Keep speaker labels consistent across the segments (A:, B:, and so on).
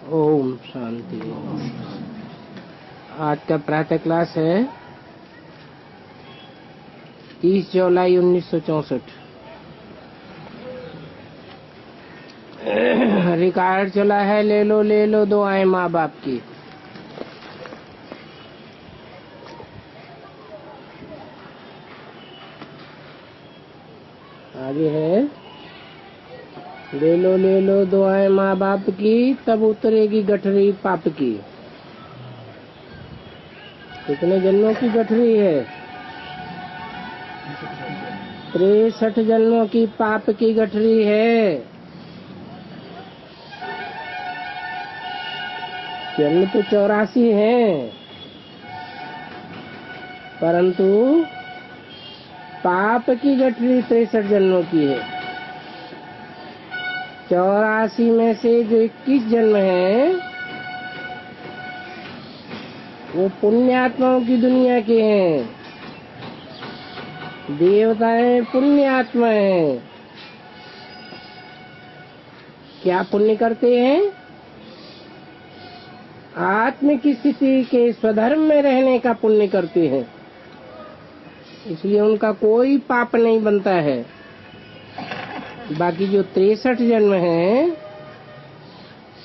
A: ओम शांति। आज का प्रातः क्लास है 30 जुलाई 1964। रिकॉर्ड चला है, ले लो दुआएं माँ बाप की। आगे है, ले लो दुआएं माँ बाप की, तब उतरेगी गठरी पाप की। कितने जन्मों की गठरी है? 63 जन्मों की पाप की गठरी है। जन्म तो 84 है, परंतु पाप की गठरी 63 जन्मों की है। 84 में से जो 21 जन्म है वो पुण्यात्माओं की दुनिया के हैं। देवताएं पुण्यात्मा हैं। क्या पुण्य करते हैं? आत्म की स्थिति के स्वधर्म में रहने का पुण्य करते हैं, इसलिए उनका कोई पाप नहीं बनता है। बाकी जो 63 जन्म हैं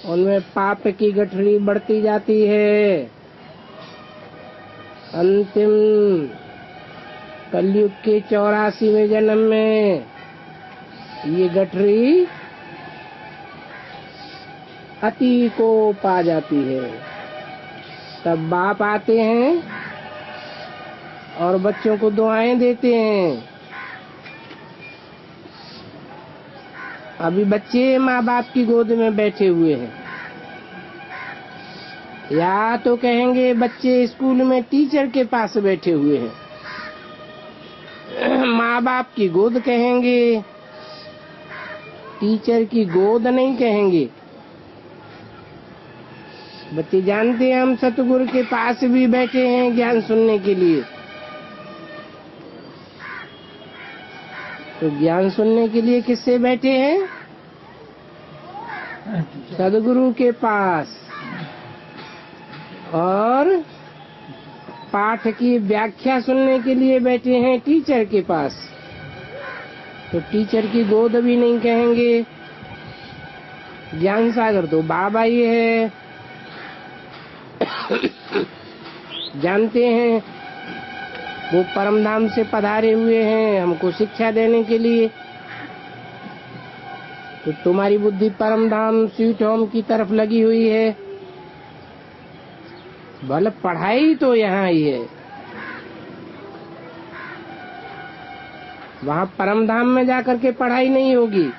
A: उनमें पाप की गठरी बढ़ती जाती है। अंतिम कलयुग के 84वें जन्म में ये गठरी अति को पा जाती है। तब बाप आते हैं और बच्चों को दुआएं देते हैं। अभी बच्चे माँ बाप की गोद में बैठे हुए हैं, या तो कहेंगे बच्चे स्कूल में टीचर के पास बैठे हुए हैं। माँ बाप की गोद कहेंगे, टीचर की गोद नहीं कहेंगे। बच्चे जानते हैं हम सतगुरु के पास भी बैठे हैं ज्ञान सुनने के लिए, तो ज्ञान सुनने के लिए किससे बैठे हैं? सदगुरु के पास। और पाठ की व्याख्या सुनने के लिए बैठे हैं टीचर के पास, तो टीचर की गोद भी नहीं कहेंगे। ज्ञान सागर तो बाबा ही है। जानते हैं वो परम धाम से पधारे हुए हैं हमको शिक्षा देने के लिए, तो तुम्हारी बुद्धि परम धाम स्वीट होम की तरफ लगी हुई है। भले पढ़ाई तो यहाँ ही है, वहाँ परम धाम में जाकर के पढ़ाई नहीं होगी।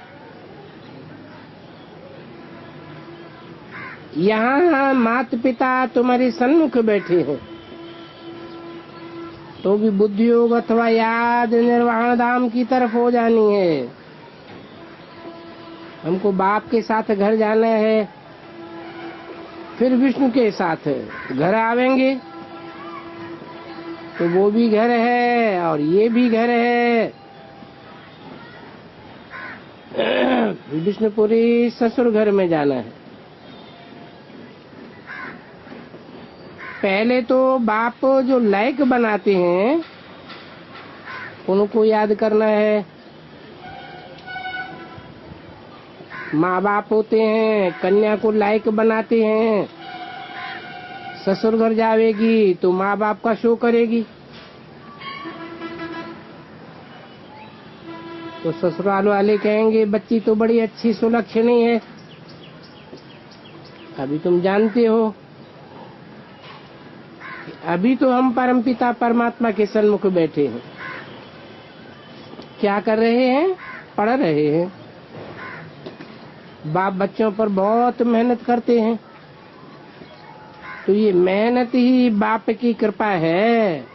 A: यहाँ माता पिता तुम्हारे सन्मुख बैठे हैं, तो भी बुद्धि योग अथवा याद निर्वाण धाम की तरफ हो जानी है। हमको बाप के साथ घर जाना है, फिर विष्णु के साथ घर आवेंगे, तो वो भी घर है और ये भी घर है। विष्णुपुरी ससुर घर में जाना है। पहले तो बाप जो लायक बनाते हैं उनको याद करना है। माँ बाप होते हैं, कन्या को लायक बनाते हैं। ससुर घर जावेगी तो माँ बाप का शो करेगी, तो ससुराल वाले कहेंगे बच्ची तो बड़ी अच्छी सुलक्षणी है। अभी तुम जानते हो अभी तो हम परमपिता परमात्मा के सन्मुख बैठे हैं। क्या कर रहे हैं? पढ़ रहे हैं। बाप बच्चों पर बहुत मेहनत करते हैं, तो ये मेहनत ही बाप की कृपा है।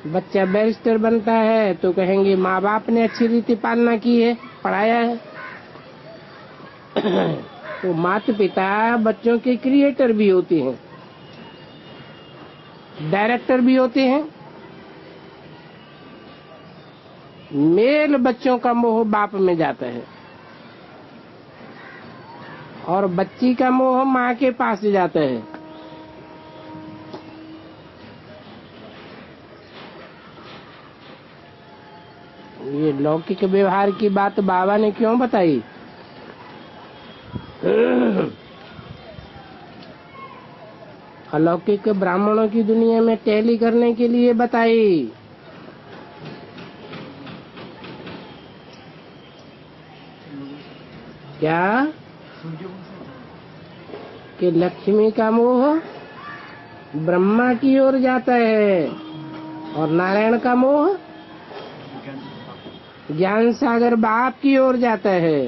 A: बच्चा बैरिस्टर बनता है तो कहेंगे माँ बाप ने अच्छी रीति पालना की है, पढ़ाया है। तो माता पिता बच्चों के क्रिएटर भी होते हैं, डायरेक्टर भी होते हैं। मेल बच्चों का मोह बाप में जाता है, और बच्ची का मोह माँ के पास जाता है। ये लौकिक व्यवहार की बात बाबा ने क्यों बताई? अलौकिक ब्राह्मणों की दुनिया में टैली करने के लिए बताई। क्या? कि लक्ष्मी का मोह ब्रह्मा की ओर जाता है और नारायण का मोह ज्ञान सागर बाप की ओर जाता है।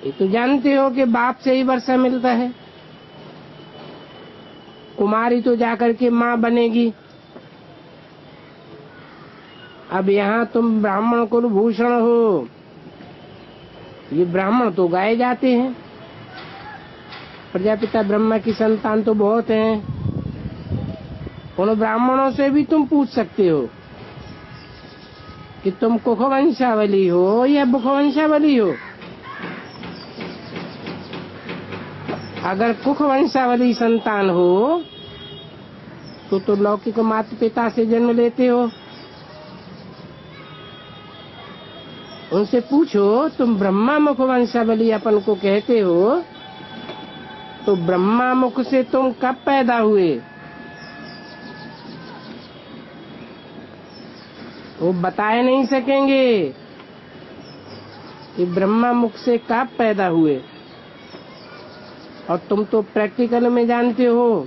A: ये तो जानते हो कि बाप से ही वर्षा मिलता है। कुमारी तो जाकर के माँ बनेगी। अब यहाँ तुम ब्राह्मण कुलभूषण हो, ये ब्राह्मण तो गाए जाते हैं। प्रजापिता ब्रह्मा की संतान तो बहुत हैं। उन ब्राह्मणों से भी तुम पूछ सकते हो कि तुम कुखवंशावली हो या बुखवंशावली हो। अगर कुखवंशावली संतान हो तो लौकिक माता पिता से जन्म लेते हो। उनसे पूछो, तुम ब्रह्मा मुख वंशावली अपन को कहते हो, तो ब्रह्मा मुख से तुम कब पैदा हुए? वो बताए नहीं सकेंगे कि ब्रह्मा मुख से कब पैदा हुए। और तुम तो प्रैक्टिकल में जानते हो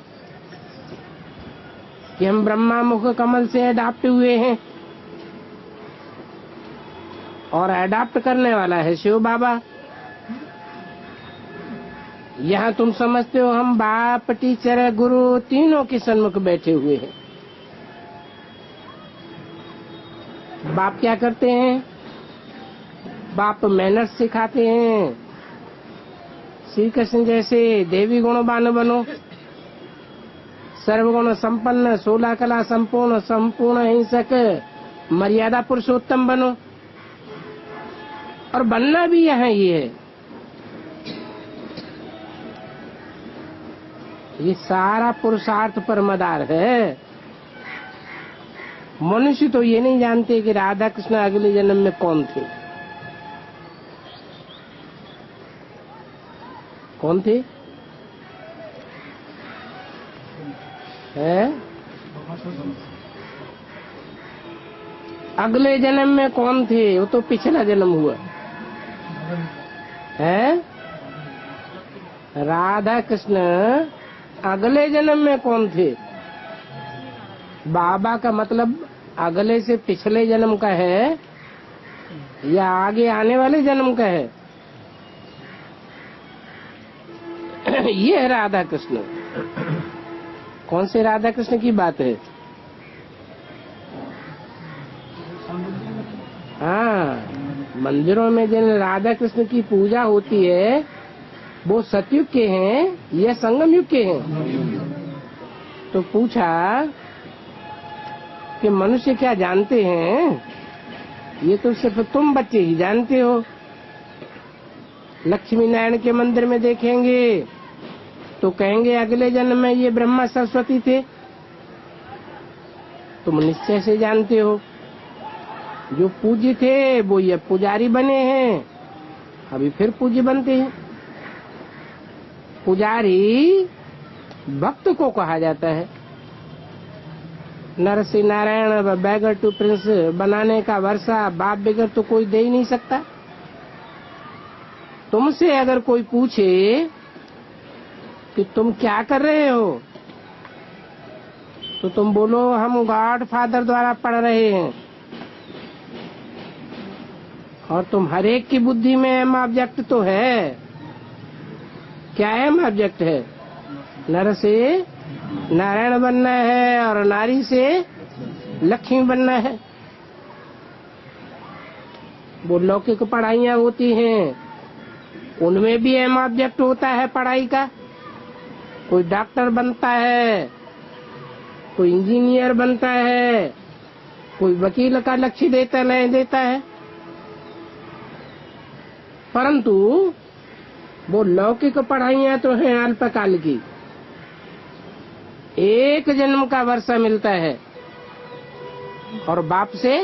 A: कि हम ब्रह्मा मुख कमल से अडॉप्ट हुए हैं और अडॉप्ट करने वाला है शिव बाबा। यहाँ तुम समझते हो हम बाप, टीचर, गुरु तीनों के सन्मुख बैठे हुए हैं। बाप क्या करते हैं? बाप मैनर्स सिखाते हैं। श्री कृष्ण जैसे देवी गुणवान बनो, सर्वगुण संपन्न, 16 कला संपूर्ण, संपूर्ण हिंसक, मर्यादा पुरुषोत्तम बनो। और बनना भी यहाँ ये है। ये सारा पुरुषार्थ पर मदार है। मनुष्य तो ये नहीं जानते कि राधा कृष्ण अगले जन्म में कौन थे। कौन थे? है? अगले जन्म में कौन थे? वो तो पिछला जन्म हुआ है। राधा कृष्ण अगले जन्म में कौन थे? बाबा का मतलब अगले से पिछले जन्म का है या आगे आने वाले जन्म का है? ये है राधा कृष्ण। कौन से राधा कृष्ण की बात है? हाँ, मंदिरों में जिन राधा कृष्ण की पूजा होती है वो सतयुग के हैं या संगम युग के हैं? तो पूछा कि मनुष्य क्या जानते हैं? ये तो सिर्फ तुम बच्चे ही जानते हो। लक्ष्मी नारायण के मंदिर में देखेंगे तो कहेंगे अगले जन्म में ये ब्रह्मा सरस्वती थे। तुम निश्चय से जानते हो। जो पूज्य थे वो ये पुजारी बने हैं, अभी फिर पूज्य बनते हैं। पुजारी भक्त को कहा जाता है। नर से नारायण, बैगर टू प्रिंस बनाने का वर्षा बाप बगैर तो कोई दे ही नहीं सकता। तुमसे अगर कोई पूछे कि तुम क्या कर रहे हो, तो तुम बोलो हम गॉड फादर द्वारा पढ़ रहे हैं। और तुम हर एक की बुद्धि में एम ऑब्जेक्ट तो है। क्या एम ऑब्जेक्ट है? नर से नारायण बनना है और नारी से लक्ष्मी बनना है। वो लौकिक पढ़ाइयाँ होती हैं, उनमें भी एम ऑब्जेक्ट होता है पढ़ाई का। कोई डॉक्टर बनता है, कोई इंजीनियर बनता है, कोई वकील का लक्ष्य देता है। परंतु वो लौकिक पढ़ाइयाँ तो हैं अल्पकाल की, एक जन्म का वर्षा मिलता है और बाप से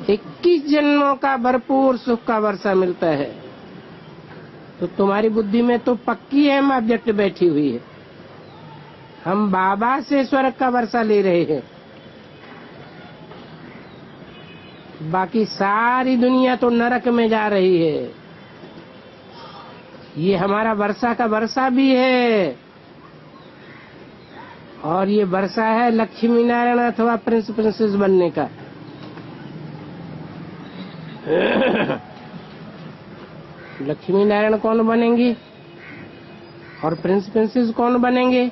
A: 21 जन्मों का भरपूर सुख का वर्षा मिलता है। तो तुम्हारी बुद्धि में तो पक्की है ऑब्जेक्ट बैठी हुई है। हम बाबा से स्वर्ग का वर्षा ले रहे हैं, बाकी सारी दुनिया तो नरक में जा रही है। ये हमारा वर्षा का वर्षा भी है, और ये वर्षा है लक्ष्मी नारायण अथवा प्रिंस प्रिंसेस बनने का। लक्ष्मी नारायण कौन बनेंगी और प्रिंस प्रिंसेस कौन बनेंगे?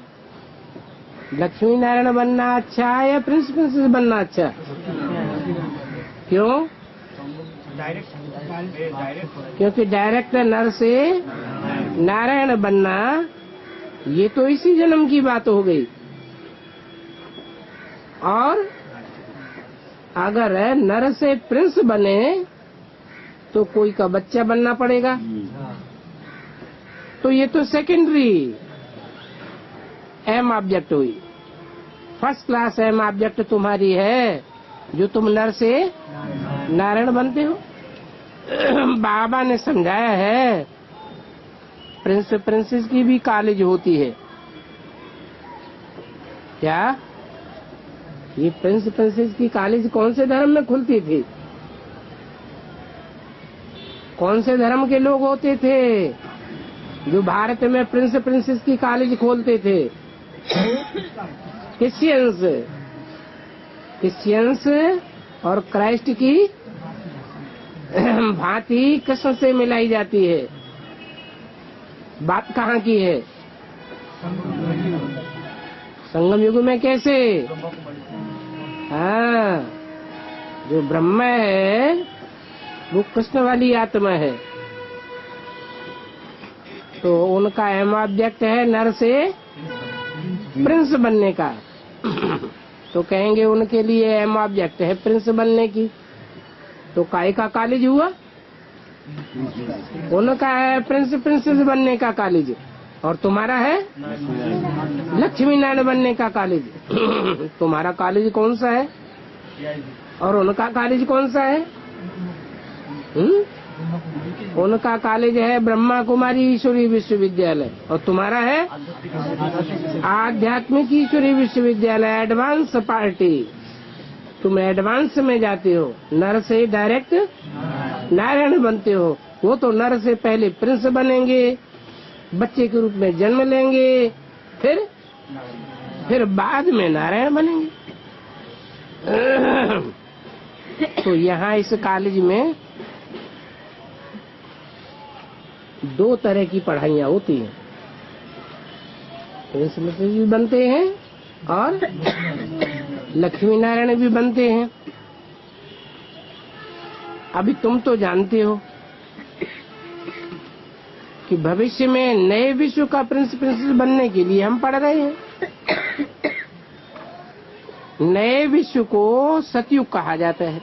A: लक्ष्मी नारायण बनना अच्छा है या प्रिंस प्रिंसेस बनना अच्छा? क्यों? क्योंकि डायरेक्ट नर से नारायण बनना ये तो इसी जन्म की बात हो गई। और अगर नर से प्रिंस बने तो कोई का बच्चा बनना पड़ेगा, तो ये तो सेकेंडरी एम ऑब्जेक्ट हुई। फर्स्ट क्लास एम ऑब्जेक्ट तुम्हारी है जो तुम नर से नारायण बनते हो। बाबा ने समझाया है प्रिंस प्रिंसेस की भी कॉलेज होती है। क्या ये प्रिंस प्रिंसेस की कॉलेज कौन से धर्म में खुलती थी? कौन से धर्म के लोग होते थे जो भारत में प्रिंस प्रिंसेस की कॉलेज खोलते थे? क्रिश्चियंस और क्राइस्ट की भांति कृष्ण से मिलाई जाती है। बात कहाँ की है? संगम युग में कैसे? हाँ, जो ब्रह्म है वो कृष्ण वाली आत्मा है, तो उनका एम ऑब्जेक्ट है नर से प्रिंस बनने का। तो कहेंगे उनके लिए एम ऑब्जेक्ट है प्रिंस बनने की, तो काय का कॉलेज हुआ? उनका है प्रिंस प्रिंसेस बनने का कॉलेज, और तुम्हारा है लक्ष्मी नारायण बनने का कॉलेज। तुम्हारा कॉलेज कौन सा है और उनका कॉलेज कौन सा है? उनका कॉलेज है ब्रह्मा कुमारी ईश्वरी विश्वविद्यालय, और तुम्हारा है आध्यात्मिक ईश्वरी विश्वविद्यालय एडवांस पार्टी। तुम एडवांस में जाते हो, नर से डायरेक्ट नारायण बनते हो। वो तो नर से पहले प्रिंस बनेंगे, बच्चे के रूप में जन्म लेंगे, फिर बाद में नारायण बनेंगे। तो यहाँ इस कॉलेज में दो तरह की पढ़ाइयाँ होती हैं, प्रिंस प्रिंसेस भी बनते हैं और लक्ष्मी नारायण भी बनते हैं। अभी तुम तो जानते हो कि भविष्य में नए विश्व का प्रिंस प्रिंसेस बनने के लिए हम पढ़ रहे हैं। नए विश्व को सतयुग कहा जाता है।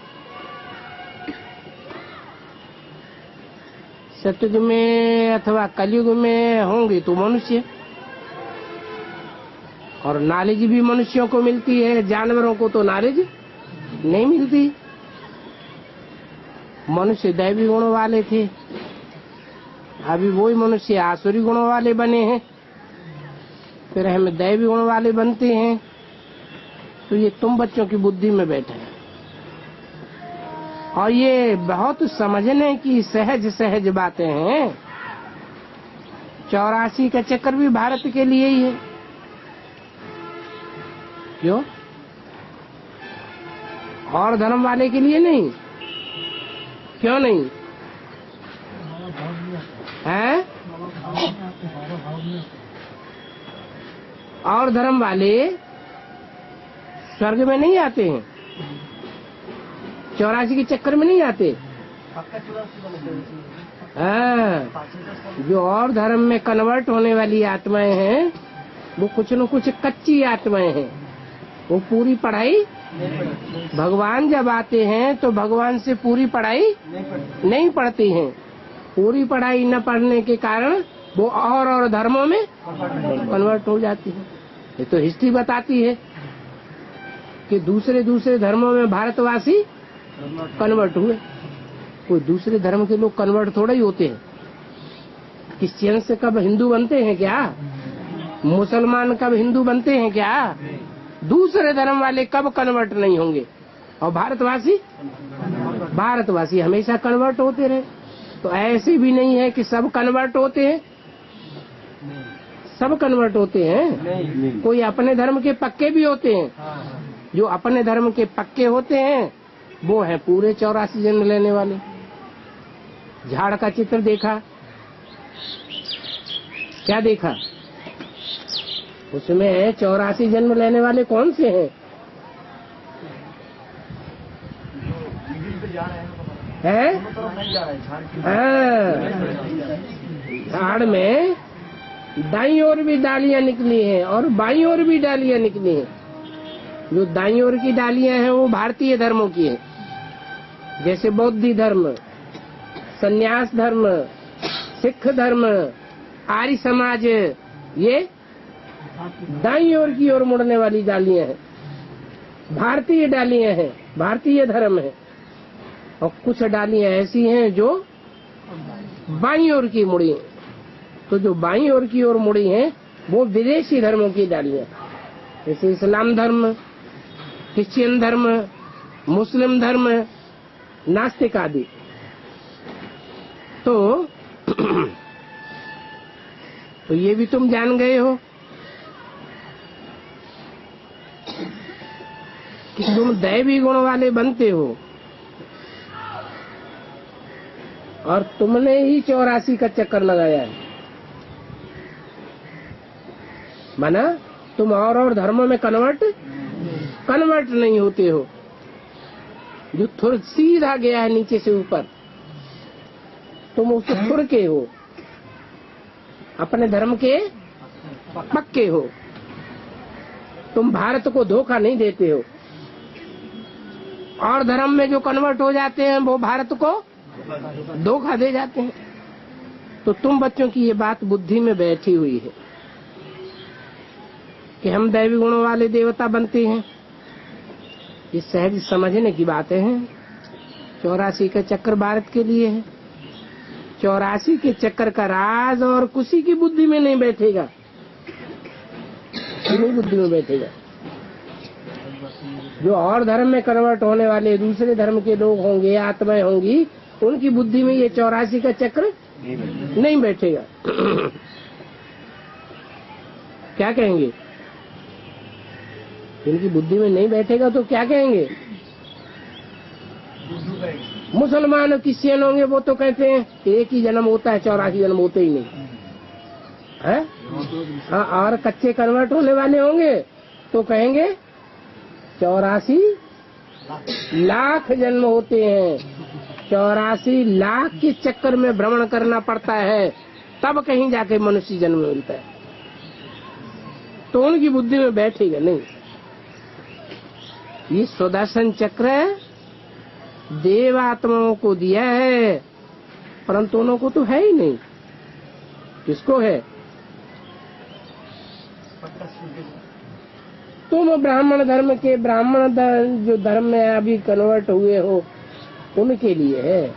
A: सतयुग में अथवा कलयुग में होंगे तो मनुष्य, और नॉलेज भी मनुष्यों को मिलती है, जानवरों को तो नॉलेज नहीं मिलती। मनुष्य दैवी गुणों वाले थे, अभी वही मनुष्य आसुरी गुणों वाले बने हैं, फिर हम दैवी गुणों वाले बनते हैं। तो ये तुम बच्चों की बुद्धि में बैठा है, और ये बहुत समझने की सहज सहज बातें हैं। 84 का चक्कर भी भारत के लिए ही है। क्यों? और धर्म वाले के लिए नहीं? क्यों नहीं है? और धर्म वाले स्वर्ग में नहीं आते हैं, 84 के चक्कर में नहीं आते। हाँ, जो और धर्म में कन्वर्ट होने वाली आत्माएं हैं वो कुछ न कुछ कच्ची आत्माएं हैं, वो पूरी पढ़ाई भगवान जब आते हैं तो भगवान से पूरी पढ़ाई नहीं पढ़ती हैं, पूरी पढ़ाई न पढ़ने के कारण वो और धर्मों में कन्वर्ट हो जाती है। ये तो हिस्ट्री बताती है कि दूसरे धर्मों में भारतवासी कन्वर्ट हुए। कोई दूसरे धर्म के लोग कन्वर्ट थोड़ा ही होते हैं। क्रिश्चियन से कब हिंदू बनते हैं क्या? मुसलमान कब हिंदू बनते हैं क्या? दूसरे धर्म वाले कब कन्वर्ट नहीं होंगे? और भारतवासी हमेशा कन्वर्ट होते रहे। तो ऐसे भी नहीं है कि सब कन्वर्ट होते हैं, सब कन्वर्ट होते हैं। कोई अपने धर्म के पक्के भी होते हैं। जो अपने धर्म के पक्के होते हैं वो है पूरे 84 जन्म लेने वाले। झाड़ का चित्र देखा, क्या देखा? उसमें 84 जन्म लेने वाले कौन से हैं? झाड़ में दाईं ओर भी डालियां निकली हैं और बाईं ओर भी डालियां निकली हैं। जो दाईं ओर की डालियां हैं वो भारतीय धर्मों की हैं, जैसे बौद्ध धर्म, संन्यास धर्म, सिख धर्म, आर्य समाज। ये दाईं ओर की ओर मुड़ने वाली डालियां हैं, भारतीय डालियां हैं, भारतीय धर्म है। और कुछ डालियां ऐसी हैं जो बाईं ओर की मुड़ी हैं। तो जो बाईं ओर की ओर मुड़ी हैं वो विदेशी धर्मों की डालियां, जैसे इस्लाम धर्म, क्रिश्चियन धर्म, मुस्लिम धर्म, नास्तिक आदि। तो ये भी तुम जान गए हो कि तुम दैवी गुण वाले बनते हो और तुमने ही 84 का चक्कर लगाया है। माना तुम और धर्मों में कन्वर्ट नहीं होते हो। जो थोड़ा सीधा गया है नीचे से ऊपर, तुम उससे थोड़ के हो, अपने धर्म के पक्के हो। तुम भारत को धोखा नहीं देते हो। और धर्म में जो कन्वर्ट हो जाते हैं वो भारत को धोखा दे जाते हैं। तो तुम बच्चों की ये बात बुद्धि में बैठी हुई है कि हम दैवी गुणों वाले देवता बनते हैं। ये सहज समझने की बातें हैं। 84 का चक्कर भारत के लिए है। 84 के चक्कर का राज और किसी की बुद्धि में नहीं बैठेगा, नहीं बुद्धि में बैठेगा। जो और धर्म में कन्वर्ट होने वाले दूसरे धर्म के लोग होंगे, आत्माएं होंगी, उनकी बुद्धि में ये 84 का चक्र नहीं बैठेगा। क्या कहेंगे? इनकी बुद्धि में नहीं बैठेगा तो क्या कहेंगे? मुसलमान क्रिश्चियन होंगे वो तो कहते हैं एक ही जन्म होता है, 84 जन्म होते ही नहीं है। हाँ, और कच्चे कन्वर्ट होने वाले होंगे तो कहेंगे 84 लाख जन्म होते हैं। 84 लाख के चक्कर में भ्रमण करना पड़ता है, तब कहीं जाके मनुष्य जन्म मिलता है। तो उनकी बुद्धि में बैठेगा नहीं। ये सुदर्शन चक्र देव आत्माओं को दिया है, परंतु उन्हों को तो है ही नहीं। किसको है? तुम ब्राह्मण धर्म के जो धर्म में अभी कन्वर्ट हुए हो उनके लिए है।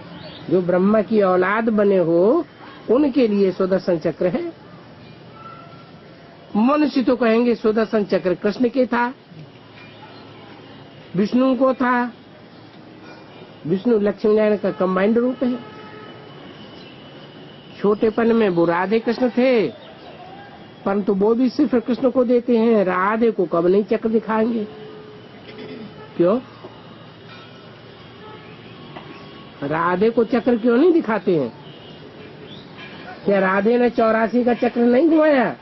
A: जो ब्रह्मा की औलाद बने हो उनके लिए सुदर्शन चक्र है। मनुष्य तो कहेंगे सुदर्शन चक्र कृष्ण के था, विष्णु को था। विष्णु लक्ष्मी नारायण का कंबाइंड रूप है। छोटेपन में वो राधे कृष्ण थे, परंतु वो भी सिर्फ कृष्ण को देते हैं, राधे को कब नहीं चक्र दिखाएंगे। क्यों? राधे को चक्र क्यों नहीं दिखाते हैं? क्या राधे ने 84 का चक्र नहीं घुमाया?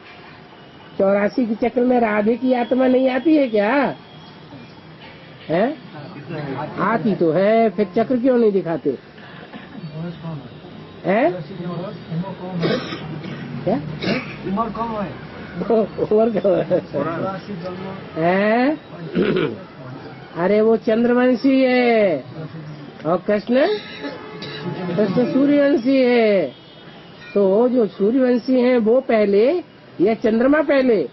A: 84 के चक्र में राधे की आत्मा नहीं आती है क्या? है? आती तो है, फिर चक्र क्यों नहीं दिखाते? है? क्या? उम्र कम है? अरे वो चंद्रवंशी है और कृष्ण कृष्ण सूर्यवंशी है, तो जो सूर्यवंशी हैं वो पहले या चंद्रमा पहले?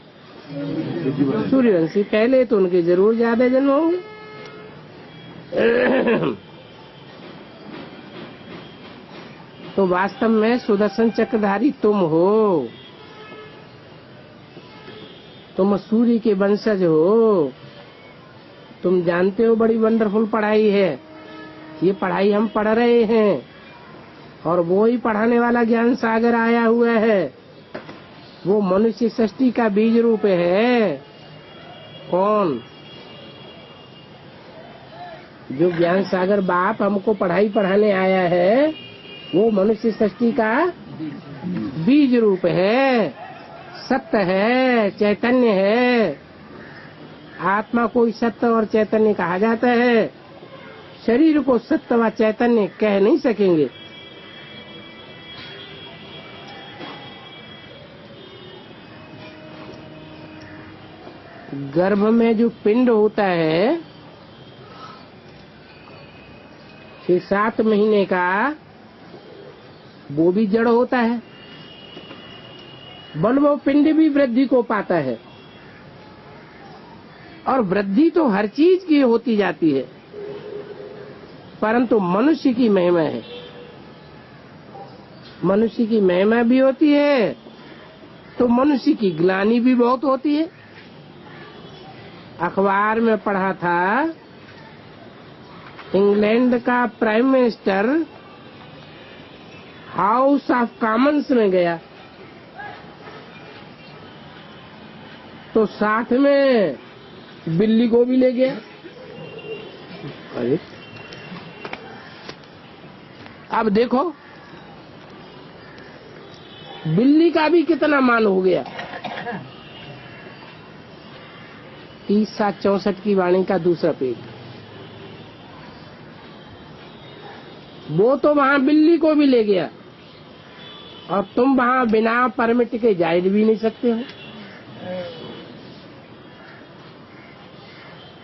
A: सूर्यवंशी पहले, तो उनके जरूर ज्यादा जन्म होंगे। तो वास्तव में सुदर्शन चक्रधारी तुम हो, तुम सूर्य के वंशज हो। तुम जानते हो बड़ी वंडरफुल पढ़ाई है ये। पढ़ाई हम पढ़ रहे हैं और वो ही पढ़ाने वाला ज्ञान सागर आया हुआ है। वो मनुष्य सृष्टि का बीज रूप है। कौन? जो ज्ञान सागर बाप हमको पढ़ाई पढ़ाने आया है वो मनुष्य सृष्टि का बीज रूप है, सत्य है, चैतन्य है। आत्मा को ही सत्य और चैतन्य कहा जाता है। शरीर को सत्य व चैतन्य कह नहीं सकेंगे। गर्भ में जो पिंड होता है 6-7 महीने का, वो भी जड़ होता है। बल वो पिंड भी वृद्धि को पाता है और वृद्धि तो हर चीज की होती जाती है, परंतु मनुष्य की महिमा है। मनुष्य की महिमा भी होती है तो मनुष्य की ग्लानि भी बहुत होती है। अखबार में पढ़ा था इंग्लैंड का prime minister house of Commons में गया तो साथ में बिल्ली को भी ले गया। अरे अब देखो बिल्ली का भी कितना मान हो गया। 30-64 की वाणी का दूसरा पेज। वो तो वहां बिल्ली को भी ले गया और तुम वहां बिना परमिट के जा भी नहीं सकते हो।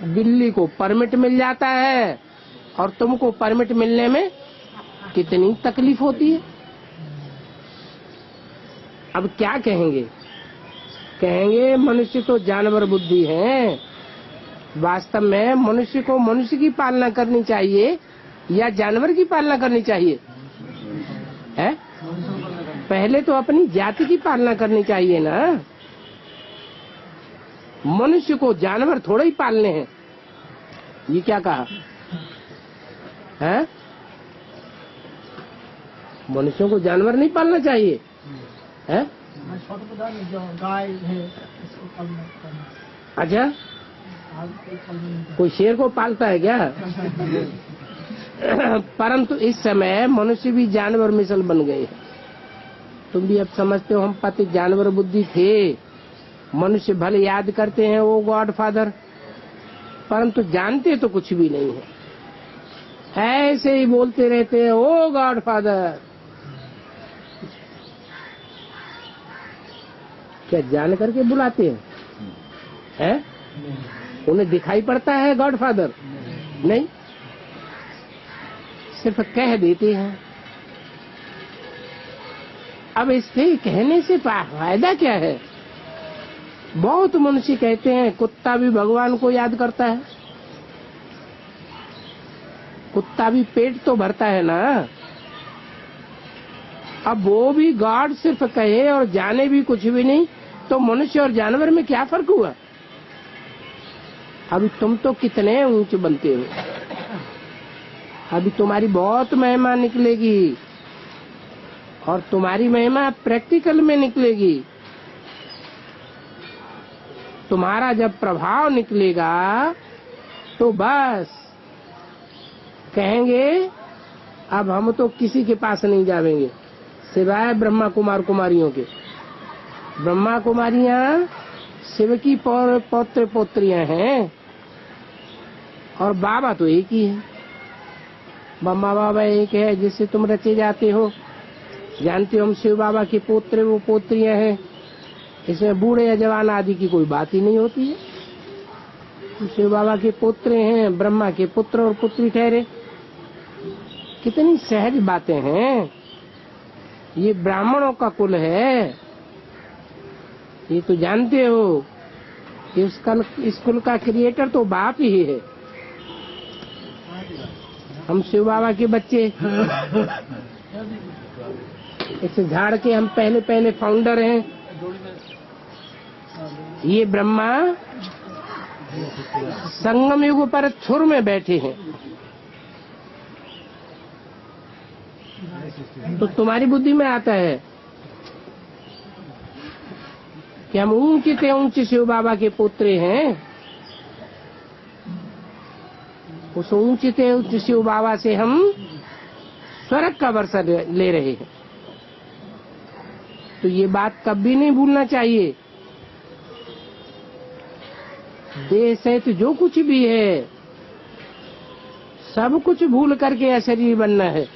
A: बिल्ली को परमिट मिल जाता है और तुमको परमिट मिलने में कितनी तकलीफ होती है। अब क्या कहेंगे? कहेंगे मनुष्य तो जानवर बुद्धि है। वास्तव में मनुष्य को मनुष्य की पालना करनी चाहिए या जानवर की पालना करनी चाहिए? है? पहले तो अपनी जाति की पालना करनी चाहिए ना। मनुष्य को जानवर थोड़ा ही पालने हैं। ये क्या कहा है? मनुष्यों को जानवर नहीं पालना चाहिए है?
B: गाय है इसको पालना।
A: अच्छा, कोई शेर को पालता है क्या? परंतु इस समय मनुष्य भी जानवर मिसल बन गए हैं। तुम भी अब समझते हो हम पति जानवर बुद्धि थे। मनुष्य भले याद करते हैं वो गॉड फादर, परंतु जानते तो कुछ भी नहीं है। ऐसे ही बोलते रहते हैं ओ गॉड फादर। क्या जान करके बुलाते हैं? हैं? उन्हें दिखाई पड़ता है गॉड फादर? नहीं, सिर्फ कह देते हैं। अब इससे कहने से फायदा क्या है? बहुत मनुष्य कहते हैं कुत्ता भी भगवान को याद करता है। कुत्ता भी पेट तो भरता है ना। अब वो भी गॉड सिर्फ कहे और जाने भी कुछ भी नहीं, तो मनुष्य और जानवर में क्या फर्क हुआ? अभी तुम तो कितने ऊंचे बनते हो। अभी तुम्हारी बहुत महिमा निकलेगी और तुम्हारी महिमा प्रैक्टिकल में निकलेगी। तुम्हारा जब प्रभाव निकलेगा तो बस कहेंगे अब हम तो किसी के पास नहीं जाएंगे सिवाय ब्रह्मा कुमार कुमारियों के। ब्रह्मा कुमारियां शिव की पौत्र पौत्रियां हैं और बाबा तो एक ही है। ब्रह्मा बाबा एक है जिससे तुम रचे जाते हो। जानते हो हम शिव बाबा के पोत्र वो पोत्रियां हैं। इसमें बूढ़े या जवान आदि की कोई बात ही नहीं होती है। शिव बाबा के पुत्र हैं, ब्रह्मा के पुत्र और पुत्री ठहरे। कितनी सहज बातें हैं। ये ब्राह्मणों का कुल है, ये तो जानते हो कि इस कुल का क्रिएटर तो बाप ही है। हम शिव बाबा के बच्चे, इस झाड़ के हम पहले फाउंडर हैं। ये ब्रह्मा संगम युग पर छुर में बैठे हैं। तो तुम्हारी बुद्धि में आता है कि हम ऊंचे से ऊंचे शिव बाबा के पुत्र हैं। उस ऊंचे से ऊंचे शिव बाबा से हम स्वर्ग का वर्षा ले रहे हैं। तो ये बात कभी नहीं भूलना चाहिए। देह सहित जो कुछ भी है सब कुछ भूल करके अशरीर बनना है।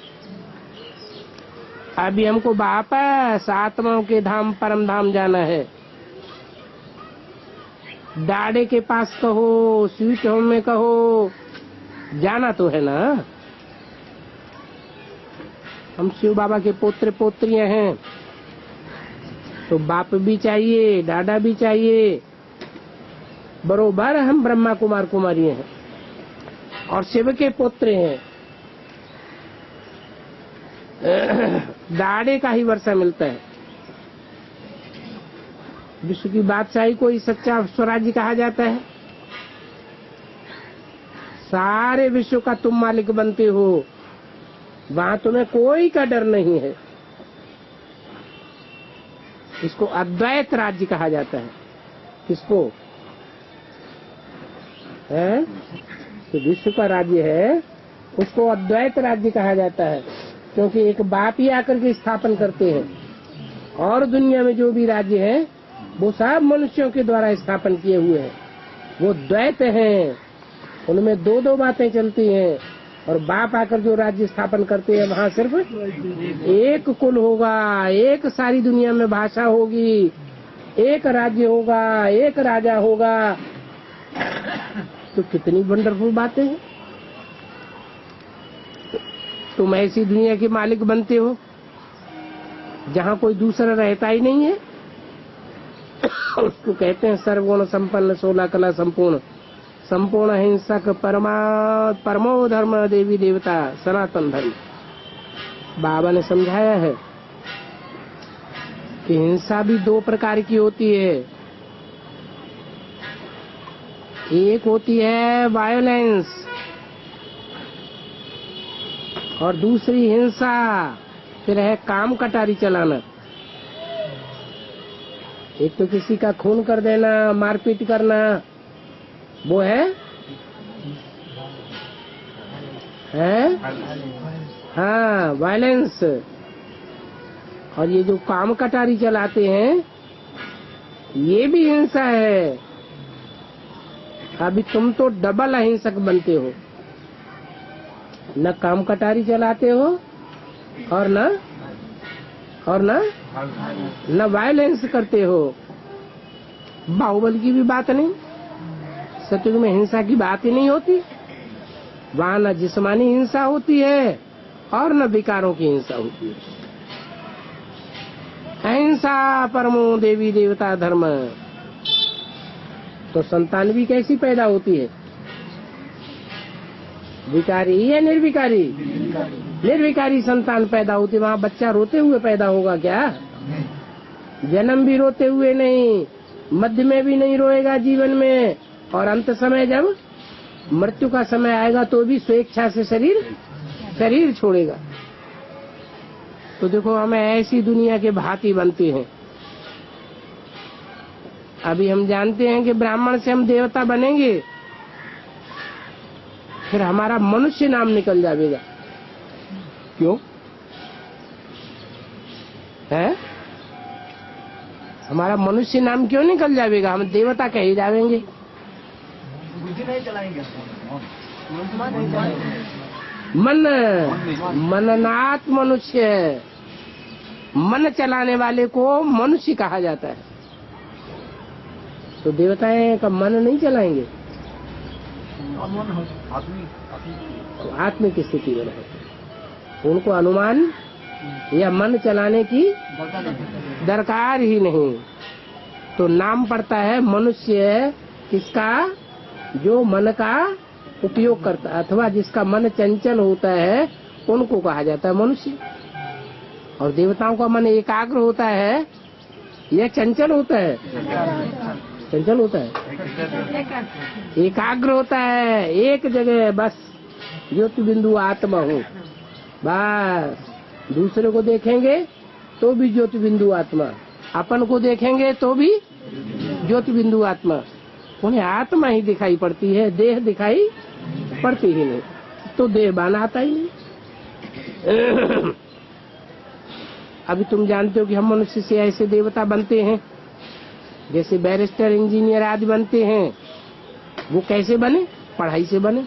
A: अभी हमको वापस आत्माओं के धाम परम धाम जाना है। डाड़े के पास कहो, स्वीट होम में कहो, जाना तो है ना। हम शिव बाबा के पोत्र पोत्रियां हैं, तो बाप भी चाहिए, दादा भी चाहिए। बरोबर हम ब्रह्मा कुमार कुमारी हैं और शिव के पुत्र हैं। दाड़े का ही वर्षा मिलता है। विश्व की बादशाही को ही सच्चा स्वराज्य कहा जाता है। सारे विश्व का तुम मालिक बनते हो, वहां तुम्हें कोई का डर नहीं है। इसको अद्वैत राज्य कहा जाता है। किसको है? तो विश्व का राज्य है, उसको अद्वैत राज्य कहा जाता है, क्योंकि एक बाप ही आकर के स्थापन करते हैं। और दुनिया में जो भी राज्य है वो सब मनुष्यों के द्वारा स्थापन किए हुए हैं। वो द्वैत हैं, उनमें दो दो बातें चलती हैं। और बाप आकर जो राज्य स्थापन करते हैं वहाँ सिर्फ एक कुल होगा, एक सारी दुनिया में भाषा होगी, एक राज्य होगा, एक राजा होगा। तो कितनी वंडरफुल बातें हैं। तुम ऐसी दुनिया के मालिक बनते हो जहाँ कोई दूसरा रहता ही नहीं है। उसको कहते हैं सर्वगुण संपन्न 16 कला संपूर्ण, संपूर्ण हिंसक परमो धर्म देवी देवता सनातन धर्म। बाबा ने समझाया है कि हिंसा भी दो प्रकार की होती है। एक होती है वायोलेंस और दूसरी हिंसा, फिर है काम कटारी चलाना। एक तो किसी का खून कर देना, मारपीट करना, वो है हाँ वायलेंस। और ये जो काम कटारी चलाते हैं ये भी हिंसा है। अभी तुम तो डबल अहिंसक बनते हो, न काम कटारी चलाते हो और न वायलेंस करते हो। बाहुबली की भी बात नहीं, सतयुग में हिंसा की बात ही नहीं होती। वहाँ न जिस्मानी हिंसा होती है और न विकारों की हिंसा होती है। अहिंसा परमो देवी देवता धर्म। तो संतान भी कैसी पैदा होती है? विकारी या निर्विकारी? निर्विकारी संतान पैदा होती है। वहाँ बच्चा रोते हुए पैदा होगा क्या? जन्म भी रोते हुए नहीं, मध्य में भी नहीं रोएगा जीवन में, और अंत समय जब मृत्यु का समय आएगा तो भी स्वेच्छा से शरीर छोड़ेगा। तो देखो हमें ऐसी दुनिया के भांति बनते हैं। अभी हम जानते हैं कि ब्राह्मण से हम देवता बनेंगे, फिर हमारा मनुष्य नाम निकल जाएगा। क्यों है? हमारा मनुष्य नाम क्यों निकल जाएगा? हम देवता कहे जाएंगे।
B: बुद्धि नहीं चलाएंगे,
A: मननात् मनुष्य, मन चलाने वाले को मनुष्य कहा जाता है। तो देवताएं का मन नहीं चलाएंगे, तो आत्मिक स्थिति में रहते। उनको अनुमान या मन चलाने की दरकार ही नहीं। तो नाम पड़ता है मनुष्य किसका, जो मन का उपयोग करता है अथवा जिसका मन चंचल होता है, उनको कहा जाता है मनुष्य। और देवताओं का मन एकाग्र होता है या चंचल होता है? चंचल होता है, एकाग्र होता है, एक जगह बस ज्योति बिंदु आत्मा हूँ, बस। दूसरे को देखेंगे तो भी ज्योति बिंदु आत्मा, अपन को देखेंगे तो भी ज्योति बिंदु आत्मा। उन्हें आत्मा ही दिखाई पड़ती है, देह दिखाई पड़ती ही नहीं, तो देह बनाता ही नहीं। अभी तुम जानते हो कि हम मनुष्य से ऐसे देवता बनते हैं, जैसे बैरिस्टर, इंजीनियर आदि बनते हैं। वो कैसे बने? पढ़ाई से बने।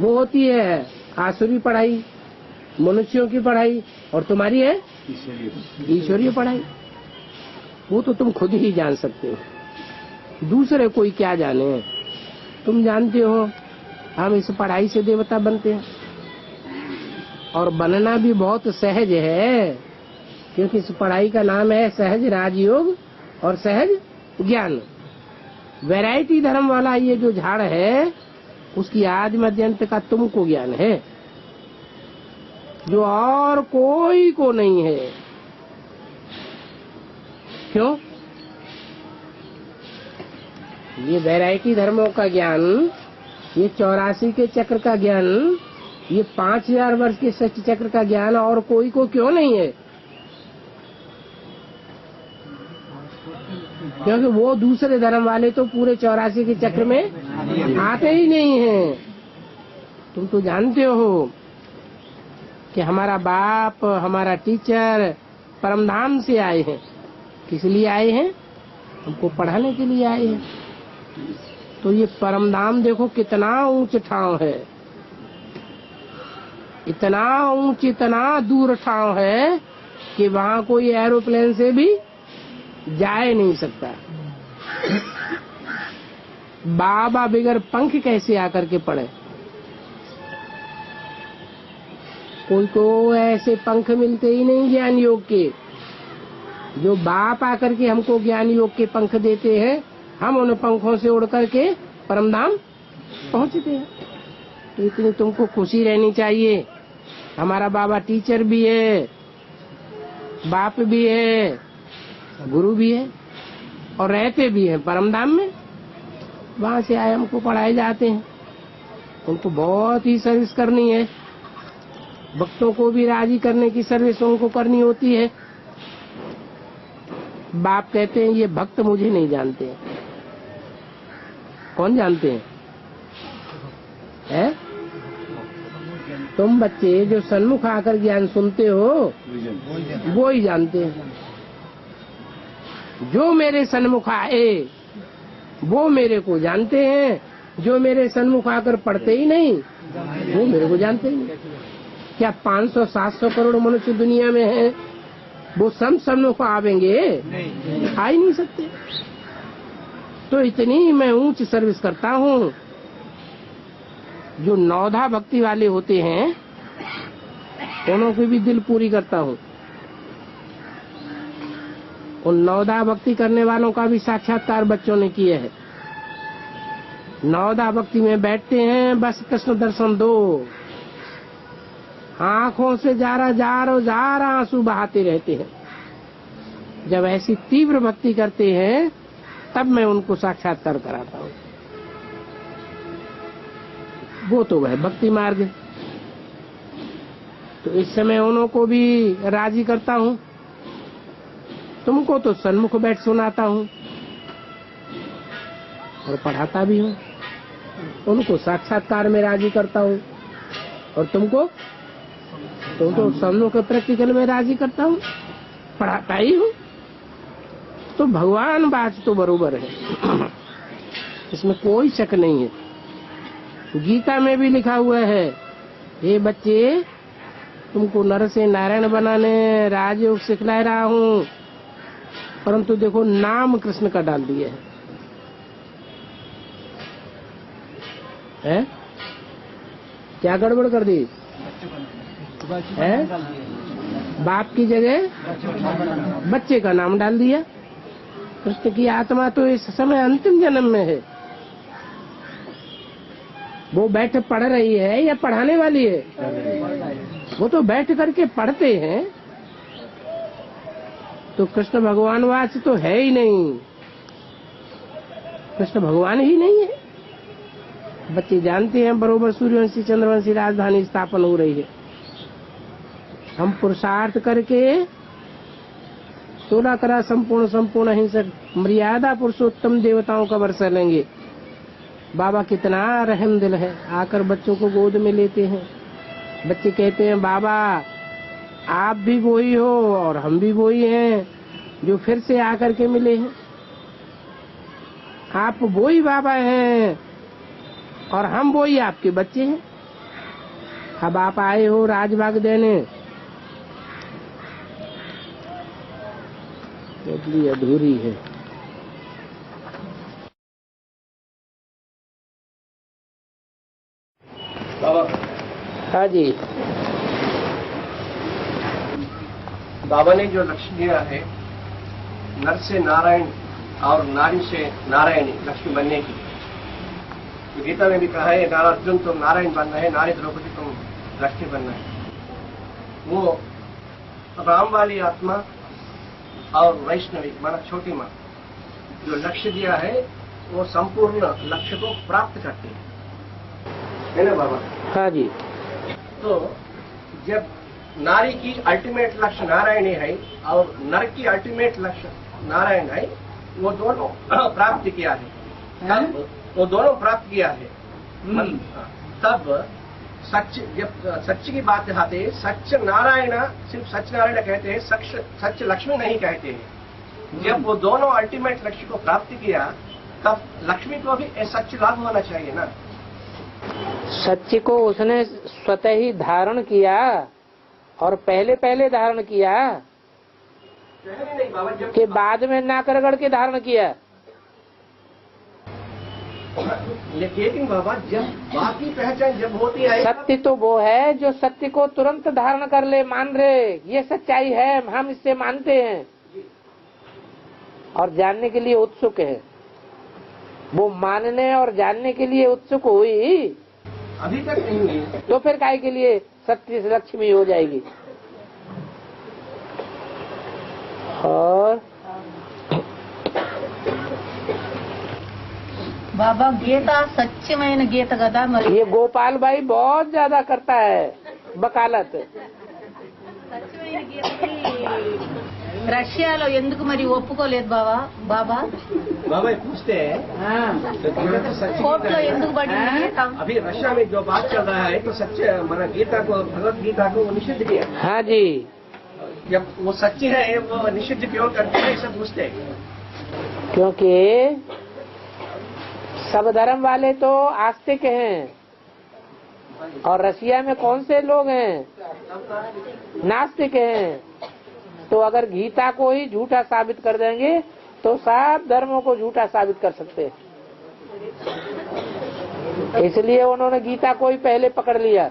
A: वो होती है आसुरी पढ़ाई, मनुष्यों की पढ़ाई, और तुम्हारी है ईश्वरीय पढ़ाई। वो तो तुम खुद ही जान सकते हो, दूसरे कोई क्या जाने। तुम जानते हो हम इस पढ़ाई से देवता बनते हैं, और बनना भी बहुत सहज है, क्योंकि इस पढ़ाई का नाम है सहज राजयोग और सहज ज्ञान। वैरायटी धर्म वाला ये जो झाड़ है, उसकी आदि मध्य अंत का तुमको ज्ञान है, जो और कोई को नहीं है। क्यों? ये वैरायटी धर्मों का ज्ञान, ये 84 के चक्र का ज्ञान, ये 5000 वर्ष के सच चक्र का ज्ञान और कोई को क्यों नहीं है? क्योंकि वो दूसरे धर्म वाले तो पूरे 84 के चक्र में आते ही नहीं हैं। तुम तो जानते हो कि हमारा बाप, हमारा टीचर परमधाम से आए हैं। किस लिए आए हैं? हमको पढ़ाने के लिए आए हैं। तो ये परमधाम देखो कितना ऊंच ठाव है, इतना ऊंच, इतना दूर ठाव है कि वहाँ कोई एरोप्लेन से भी जा नहीं सकता। बाबा बिगर पंख कैसे आकर के पड़े? कोई को ऐसे पंख मिलते ही नहीं ज्ञान योग के। जो बाप आकर के हमको ज्ञान योग के पंख देते हैं, हम उन पंखों से उड़ करके परमधाम पहुंचते हैं। तो इतनी तुमको खुशी रहनी चाहिए। हमारा बाबा टीचर भी है, बाप भी है, गुरु भी है, और रहते भी हैं परमधाम में। वहाँ से आए हमको पढ़ाए जाते हैं। उनको बहुत ही सर्विस करनी है, भक्तों को भी राजी करने की सर्विस उनको करनी होती है। बाप कहते हैं ये भक्त मुझे नहीं जानते हैं। कौन जानते हैं? है? तुम बच्चे जो सन्मुख आकर ज्ञान सुनते हो, वो ही जानते हैं। जो मेरे सन्मुख आए वो मेरे को जानते हैं, जो मेरे सन्मुख आकर पढ़ते ही नहीं वो मेरे को जानते ही नहीं। क्या 500-700 करोड़ मनुष्य दुनिया में हैं, वो सन्मुख आवेंगे? आ ही नहीं सकते। तो इतनी मैं ऊंच सर्विस करता हूँ। जो नौधा भक्ति वाले होते हैं उन्हों की भी दिल पूरी करता हूँ। उन नौधा भक्ति करने वालों का भी साक्षात्कार बच्चों ने किए है। नौधा भक्ति में बैठते हैं, बस कृष्ण दर्शन दो, आंखों से जार आंसू बहाते रहते हैं। जब ऐसी तीव्र भक्ति करते हैं तब मैं उनको साक्षात्कार कराता हूँ। वो तो वह भक्ति मार्ग। तो इस समय उन्हों को भी राजी करता हूँ। तुमको तो सन्मुख बैठ सुनाता हूँ और पढ़ाता भी हूँ। उनको साक्षात्कार में राजी करता हूँ, और तुमको तो सन्मुख प्रैक्टिकल में राजी करता हूँ, पढ़ाता ही हूँ। तो भगवान बात तो बरोबर है, इसमें कोई शक नहीं है। गीता में भी लिखा हुआ है, हे बच्चे तुमको नर से नारायण बनाने राजयोग सिखला रहा हूँ, परंतु देखो नाम कृष्ण का डाल दिया है? क्या गड़बड़ कर दी? है? बाप की जगह बच्चे का नाम डाल दिया। कृष्ण की आत्मा तो इस समय अंतिम जन्म में है। वो बैठ पढ़ रही है या पढ़ाने वाली है? वो तो बैठ करके पढ़ते हैं। तो कृष्ण भगवान वाच तो है ही नहीं, कृष्ण भगवान ही नहीं है। बच्चे जानते हैं बरोबर सूर्यवंशी चंद्रवंशी राजधानी स्थापन हो रही है। हम पुरुषार्थ करके 16 करा संपूर्ण अहिंसक मर्यादा पुरुषोत्तम देवताओं का वर्षा लेंगे। बाबा कितना रहम दिल है, आकर बच्चों को गोद में लेते हैं। बच्चे कहते हैं बाबा आप भी वही हो और हम भी वही हैं जो फिर से आकर के मिले हैं। आप वही बाबा हैं और हम वही आपके बच्चे हैं। अब आप आए हो राजभाग देने, इसलिए अधूरी है।
C: बाबा।
A: हाँ जी।
C: बाबा ने जो लक्ष्य दिया है नर से नारायण और नारी से नारायणी लक्ष्मी बनने की, तो गीता में भी कहा है नारा अर्जुन तुम नारायण बनना है, नारी द्रौपदी तुम लक्ष्मी बनना है। वो राम वाली आत्मा और वैष्णवी माना छोटी माँ जो लक्ष्य दिया है वो संपूर्ण लक्ष्य को प्राप्त करते है ना बाबा?
A: हाँ जी।
C: तो जब नारी की अल्टीमेट लक्ष्य नारायणी है और नर की अल्टीमेट लक्ष्य नारायण है, वो दोनों प्राप्त किया है, तब वो दोनों प्राप्त किया है, तब सच, जब सच की बात आते हैं, सच नारायण सिर्फ सच नारायण कहते हैं, सच लक्ष्मी नहीं कहते हैं। जब वो दोनों अल्टीमेट लक्ष्य को प्राप्त किया तब लक्ष्मी को भी सच लाभ होना चाहिए ना।
A: सच्ची को उसने स्वतः ही धारण किया और पहले धारण किया
C: नहीं बाबा, जब
A: कि बाद में नाक रगड़ के धारण किया।
C: लेकिन बाबा जब बाकी पहचान जब होती है,
A: सत्य तो वो है जो सत्य को तुरंत धारण कर ले, मान रहे ये सच्चाई है, हम इससे मानते हैं और जानने के लिए उत्सुक है। वो मानने और जानने के लिए उत्सुक हुई,
C: अभी तक नहीं हुई,
A: तो फिर काहे के लिए सत्य से लक्ष्मी हो जाएगी। और
D: बाबा गीता सच्चమైన गीत कदा मरी
A: ये गोपाल भाई बहुत ज्यादा करता है वकालत।
D: సత్యమైన గీతకి రష్యాలో ఎందుకు మరి ఒప్పుకోలేదు బాబా
C: बाबा पूछते हैं
D: కోర్టులో ఎందుకు పడింది గీత?
C: अभी रशिया में जो बात चल रहा है तो सच्चे माना गीता को, भगवत गीता को निषिद्ध किया।
A: हाँ जी।
C: जब वो सच्ची है वो निषिद्ध क्यों करते हैं, सब पूछते हैं।
A: क्योंकि सब धर्म वाले तो आस्तिक हैं और रशिया में कौन से लोग हैं, नास्तिक हैं। तो अगर गीता को ही झूठा साबित कर देंगे तो सब धर्मों को झूठा साबित कर सकते हैं। इसलिए उन्होंने गीता को ही पहले पकड़ लिया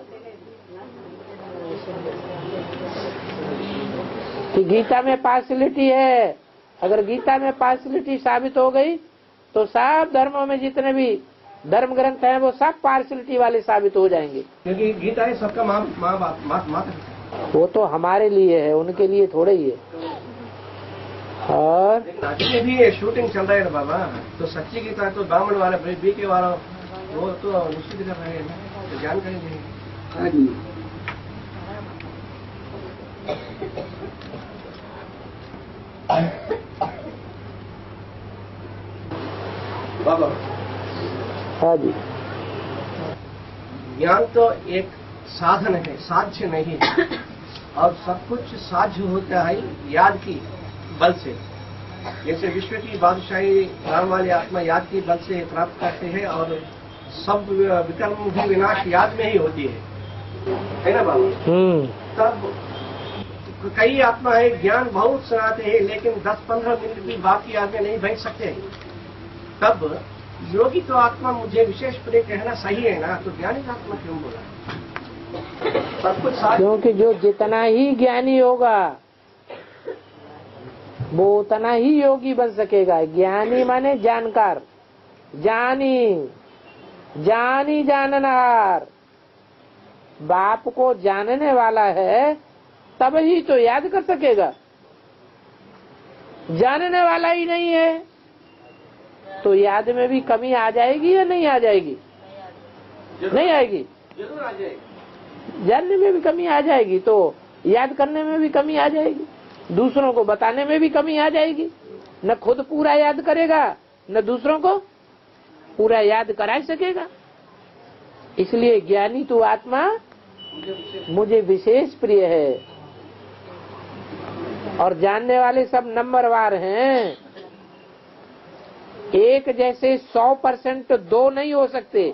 A: कि गीता में पार्शियलिटी है। अगर गीता में पार्शियलिटी साबित हो गई तो सब धर्मों में जितने भी धर्म ग्रंथ हैं वो सब पार्शियलिटी वाले साबित हो जाएंगे।
C: क्योंकि गीता है सबका माँ बाप माता।
A: वो तो हमारे लिए है, उनके लिए थोड़ा ही है। और
C: लेकिन में भी ये शूटिंग चल रहा है ना बाबा, तो सच्ची गीता तो ब्राह्मण वाला बीके वाला वो तो निश्चित कर रहे हैं, तो जानकारी देंगे। बाबा
A: हाँ जी।
C: ज्ञान तो एक साधन है, साध्य नहीं है, और सब कुछ साध्य होता है याद की बल से। जैसे विश्व की बादशाही राम वाली आत्मा याद की बल से प्राप्त करते हैं और सब विकर्म भी विनाश याद में ही होती है ना बाबा? तब कई आत्मा है ज्ञान बहुत सुनाते हैं लेकिन 10-15 मिनट भी बात याद में नहीं बैठ सकते। तब योगी तो आत्मा मुझे विशेष प्रिय कहना सही है ना, तो ज्ञानी आत्मा क्यों बोला? सब कुछ साथ।
A: क्योंकि जो जितना ही ज्ञानी होगा वो उतना ही योगी बन सकेगा। ज्ञानी माने जानकार, जानी जानी जाननार। बाप को जानने वाला है तब ही तो याद कर सकेगा। जानने वाला ही नहीं है तो याद में भी कमी आ जाएगी या नहीं आ जाएगी? नहीं आएगी,
C: जरूर आ जाएगी।
A: जानने में भी कमी आ जाएगी तो याद करने में भी कमी आ जाएगी, दूसरों को बताने में भी कमी आ जाएगी। न खुद पूरा याद करेगा न दूसरों को पूरा याद करा सकेगा। इसलिए ज्ञानी तू आत्मा मुझे विशेष प्रिय है। और जानने वाले सब नंबरवार हैं। एक जैसे 100% दो नहीं हो सकते।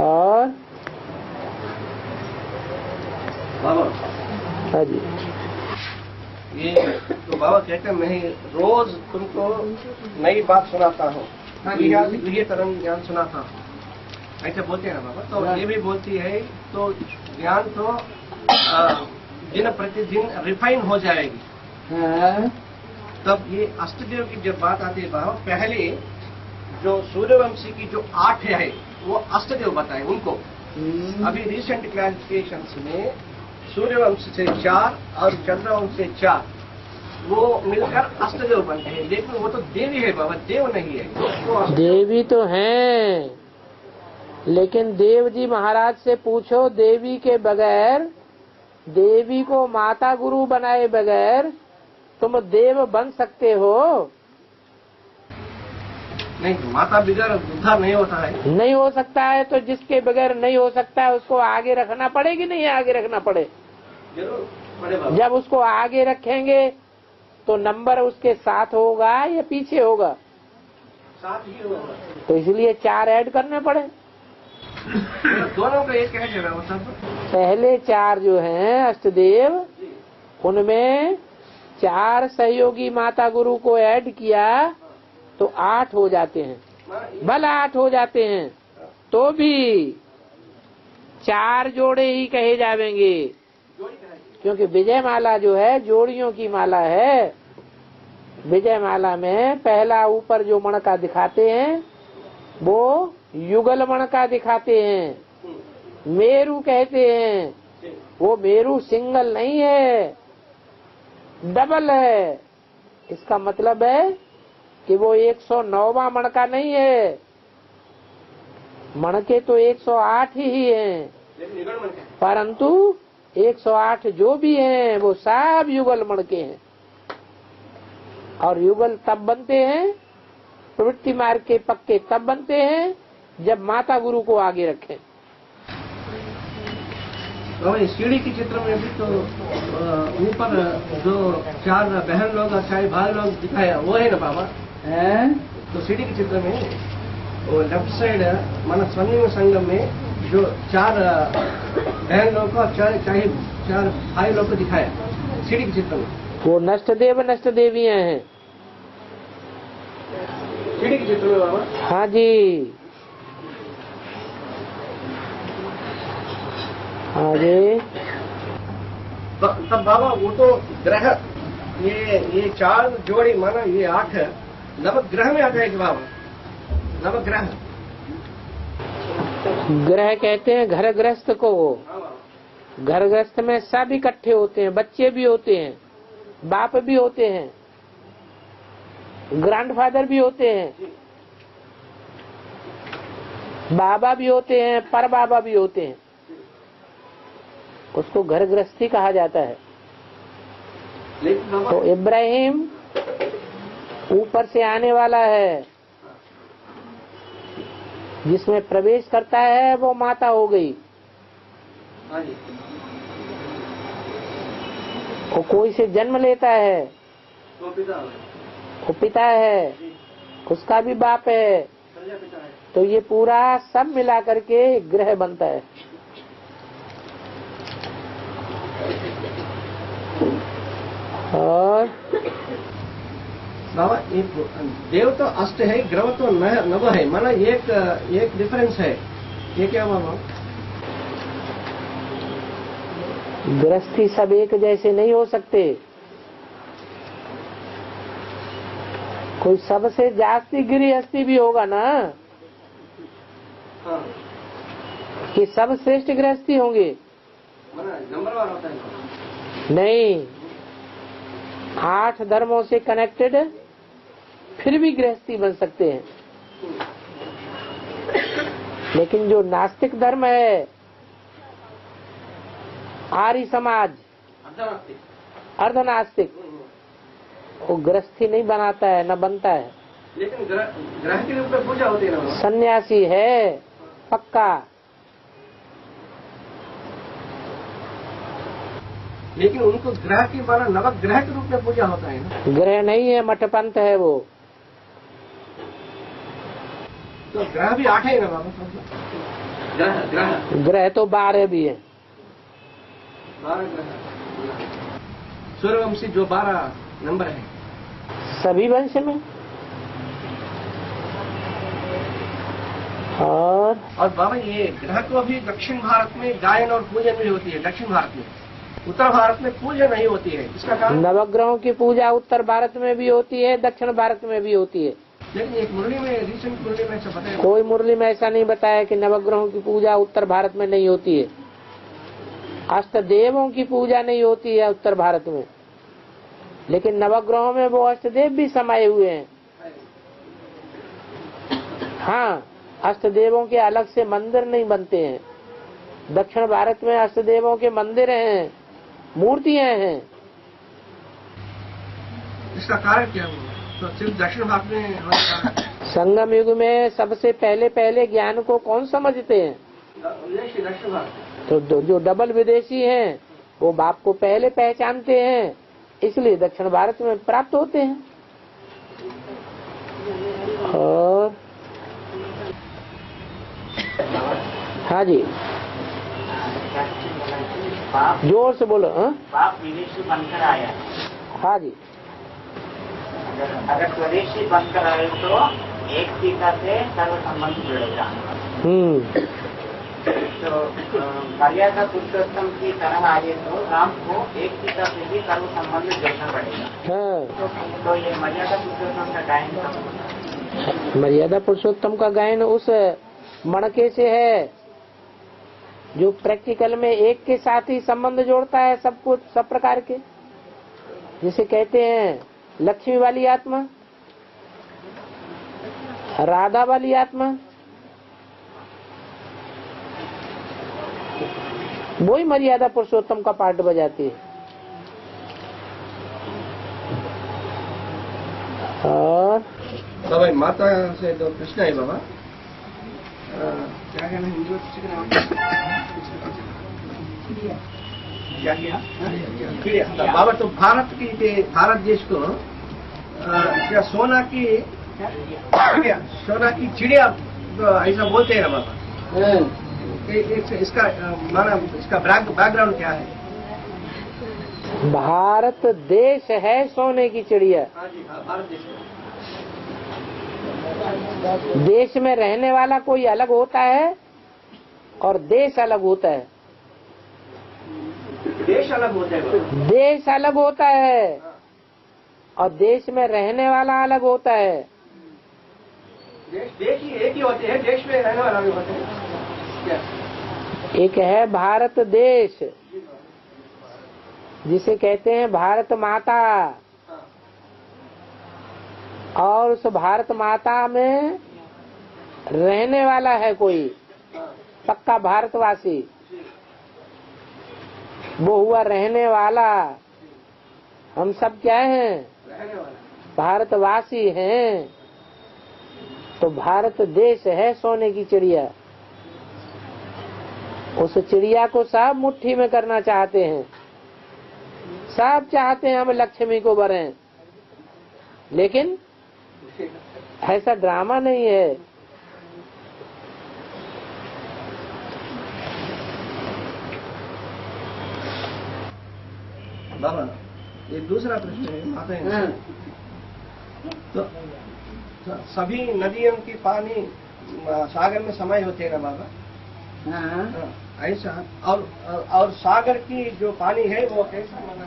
A: और
C: बाबा
A: हाँ जी,
C: ये तो बाबा कहते हैं मैं रोज तुमको नई बात सुनाता हूँ, ये तरह ज्ञान सुनाता हूँ, ऐसे बोलते हैं ना बाबा। तो ये भी बोलती है तो ज्ञान तो दिन प्रतिदिन रिफाइन हो जाएगी। तब ये अष्टदेव की जब बात आती है बाबा, पहले जो सूर्यवंशी की जो 8 है वो अष्टदेव बताए उनको। अभी रिसेंट क्लासिफिकेशन में सूर्यवंश से 4 और चंद्रवंश से 4 वो मिलकर अष्टदेव बनते हैं। लेकिन वो तो देवी है बाबा, देव नहीं है। तो
A: देवी तो हैं, लेकिन देव जी महाराज से पूछो, देवी के बगैर, देवी को माता गुरु बनाए बगैर तुम देव बन सकते हो?
C: नहीं, माता बगैर उद्धार नहीं होता है।
A: नहीं हो सकता है तो जिसके बगैर नहीं हो सकता है उसको आगे रखना पड़ेगी, नहीं आगे रखना पड़े?
C: जरूर पड़े बाबा।
A: जब उसको आगे रखेंगे तो नंबर उसके साथ होगा या पीछे होगा?
C: साथ ही होगा।
A: तो इसलिए 4 ऐड करने पड़े।
C: दोनों का एक है वो सब।
A: पहले 4 जो हैं अष्टदेव, उनमें 4 सहयोगी माता गुरु को ऐड किया तो 8 हो जाते हैं। भला 8 हो जाते हैं तो भी 4 जोड़े ही कहे जावेंगे, क्योंकि विजय माला जो है जोड़ियों की माला है। विजय माला में पहला ऊपर जो मणका दिखाते हैं वो युगल मणका दिखाते हैं, मेरू कहते हैं। वो मेरू सिंगल नहीं है, डबल है। इसका मतलब है कि वो 109वां मणका नहीं है। मणके तो 108 ही हैं, परंतु 108 जो भी हैं वो सब युगल मणके हैं। और युगल तब बनते हैं, प्रवृत्ति मार्ग के पक्के तब बनते हैं जब माता गुरु को आगे रखें।
C: तो सीढ़ी के चित्र में भी तो ऊपर जो 4 बहन लोग और 4 भाई लोग दिखाया वो है ना बाबा? तो सीढ़ी के चित्र में वो लेफ्ट साइड माना स्वर्णिम संगम में जो 4 बहन लोग और 4 भाई लोग को दिखाया सीढ़ी के चित्र में।
A: वो नष्टदेव नष्ट देवियां हैं
C: सीढ़ी के चित्र में बाबा।
A: हाँ जी। आगे
C: तब बाबा वो तो ग्रह ये 4 जोड़ी माना ये 8 नवग्रह में आ जाएगी बाबा। नवग्रह
A: ग्रह कहते हैं घर ग्रस्त को। घर ग्रस्त में सब इकट्ठे होते हैं, बच्चे भी होते हैं, बाप भी होते हैं, ग्रैंडफादर भी होते हैं, बाबा भी होते हैं, पर बाबा भी होते हैं। उसको घर गृहस्थी कहा जाता है। तो इब्राहिम ऊपर से आने वाला है, जिसमें प्रवेश करता है वो माता हो गई। वो कोई से जन्म लेता है वो पिता है, उसका भी बाप है। तो ये पूरा सब मिला करके ग्रह बनता है। और
C: बाबा एक देव तो अष्ट है, ग्रह तो नव है, माना एक डिफरेंस है, ये क्या बाबा?
A: गृहस्थी सब एक जैसे नहीं हो सकते। कोई सबसे जास्ती गृहस्थी भी होगा ना,
C: हाँ,
A: कि सब श्रेष्ठ गृहस्थी होंगे?
C: माना नंबर वन होता है
A: नहीं, 8 धर्मों से कनेक्टेड फिर भी गृहस्थी बन सकते हैं। लेकिन जो नास्तिक धर्म है, आर्य समाज, अर्धनास्तिक, वो गृहस्थी नहीं बनाता है, न बनता है।
C: लेकिन ग्रह के रूप में पूजा होती है ना?
A: सन्यासी है पक्का।
C: लेकिन उनको ग्रह की माना नवग्रह के रूप में पूजा होता है ना?
A: ग्रह नहीं है, मठपंथ है वो।
C: तो ग्रह भी 8 है ना बाबा?
A: ग्रह तो 12 भी है।
C: 12 ग्रह, सूर्यवंशी जो 12 नंबर है
A: सभी वंश में। और
C: बाबा ये ग्रह तो अभी दक्षिण भारत में गायन और पूजन भी होती है, दक्षिण भारत में। उत्तर भारत में पूजा नहीं होती है, इसका कारण?
A: नवग्रहों की पूजा उत्तर भारत में भी होती है, दक्षिण भारत में भी होती है।
C: लेकिन एक मुरली में, रिसेंट मुरली में ऐसा बताया,
A: कोई मुरली में ऐसा नहीं बताया कि नवग्रहों की पूजा उत्तर भारत में नहीं होती है। अष्टदेवों की पूजा नहीं होती है उत्तर भारत में, लेकिन नवग्रहों में वो अष्टदेव भी समाये हुए हैं। हाँ, अष्टदेवों के अलग से मंदिर नहीं बनते हैं। दक्षिण भारत में अष्टदेवों के मंदिर हैं, मूर्तियां हैं।
C: इसका कारण क्या हुआ? तो सिर्फ दक्षिण भारत में
A: संगम युग में सबसे पहले ज्ञान को कौन समझते हैं?
C: दक्षिण भारत।
A: तो जो डबल विदेशी हैं वो बाप को पहले पहचानते हैं, इसलिए दक्षिण भारत में प्राप्त होते हैं। और हाँ जी, जोर से बोलो। हाँ,
E: बाप विदेशी बनकर आया।
A: हाँ जी,
E: अगर स्वदेशी बनकर आए तो एक टीका से सर्व संबंध जुड़ेगा। तो मर्यादा पुरुषोत्तम की तरह आए तो राम को एक टीका से भी सर्व संबंध जोड़ना पड़ेगा।
A: हाँ।
E: तो ये मर्यादा पुरुषोत्तम का गायन का
A: मर्यादा पुरुषोत्तम का गायन उस मणके से है जो प्रैक्टिकल में एक के साथ ही संबंध जोड़ता है, सब कुछ, सब प्रकार के, जिसे कहते हैं लक्ष्मी वाली आत्मा, राधा वाली आत्मा, वही मर्यादा पुरुषोत्तम का पार्ट बजाती है। और
C: बाबा माता से तो प्रश्न है बाबा, क्या कहना हिंदू क्या किया बाबा? तो भारत देश को क्या सोना की चिड़िया ऐसा बोलते हैं ना बाबा? इसका माना, इसका बैकग्राउंड क्या है?
A: भारत देश है सोने की चिड़िया।
C: हाँ जी, भारत देश में।
A: देश में रहने वाला कोई अलग होता है और देश अलग होता है।
C: देश अलग होता है।
A: देश अलग होता है और देश में रहने वाला अलग होता है।
C: देश ही एक ही होते हैं, देश में रहने वाला भी होते हैं क्या?
A: एक है भारत देश, जिसे कहते हैं भारत माता, और उस भारत माता में रहने वाला है कोई पक्का भारतवासी, वो हुआ रहने वाला। हम सब क्या हैं? भारतवासी हैं। तो भारत देश है सोने की चिड़िया। उस चिड़िया को सब मुट्ठी में करना चाहते हैं, सब चाहते हैं हम लक्ष्मी को भरें, लेकिन ऐसा ड्रामा नहीं है।
C: बाबा एक दूसरा प्रश्न है माता है, तो सभी नदियों की पानी सागर में समय होते हैं ना बाबा?
A: हाँ,
C: ऐसा। और सागर की जो पानी है वो कैसा माना?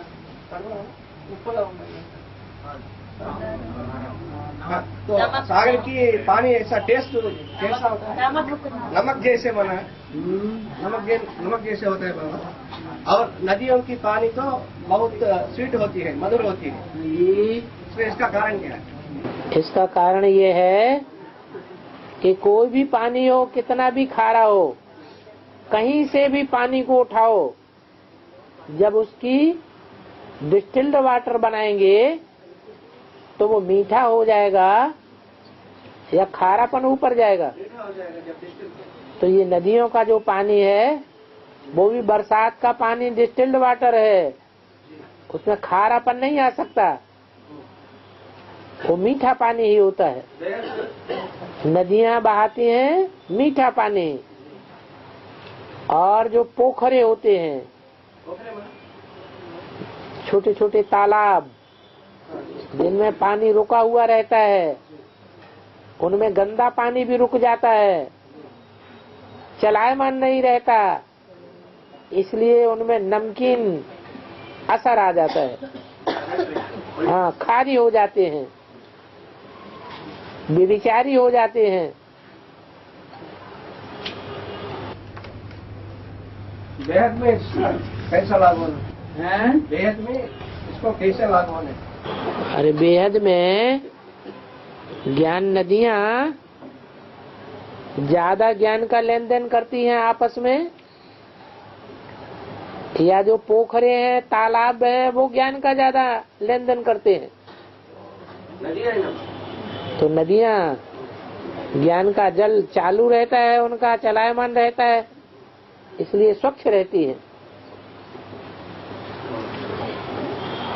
C: हाँ, तो सागर की पानी ऐसा टेस्ट कैसा होता है? नमक जैसे बना है। नमक जैसे होता है बाबा। और नदियों की पानी तो बहुत स्वीट होती है, मधुर होती है। इसमें इसका कारण क्या है?
A: इसका कारण ये है कि कोई भी पानी हो, कितना भी खारा हो, कहीं से भी पानी को उठाओ, जब उसकी डिस्टिल्ड वाटर बनाएंगे तो वो मीठा हो जाएगा या खारापन ऊपर जाएगा। तो ये नदियों का जो पानी है वो भी बरसात का पानी डिस्टिल्ड वाटर है, उसमें खारापन नहीं आ सकता, वो मीठा पानी ही होता है। नदियां बहाती हैं मीठा पानी, और जो पोखरे होते हैं, छोटे छोटे तालाब जिनमें पानी रुका हुआ रहता है, उनमें गंदा पानी भी रुक जाता है, चलायमान नहीं रहता, इसलिए उनमें नमकीन असर आ जाता है। हाँ, खारी हो जाते हैं, बेविचारी हो जाते हैं।
C: बेहद में कैसा लागू होना? बेहद में इसको कैसे लागू होने?
A: अरे बेहद में ज्ञान नदियां ज्यादा ज्ञान का लेन देन करती हैं आपस में, या जो पोखरे हैं, तालाब हैं, वो ज्ञान का ज्यादा लेन देन करते हैं। तो नदियां ज्ञान का जल चालू रहता है, उनका चलायमान रहता है, इसलिए स्वच्छ रहती है।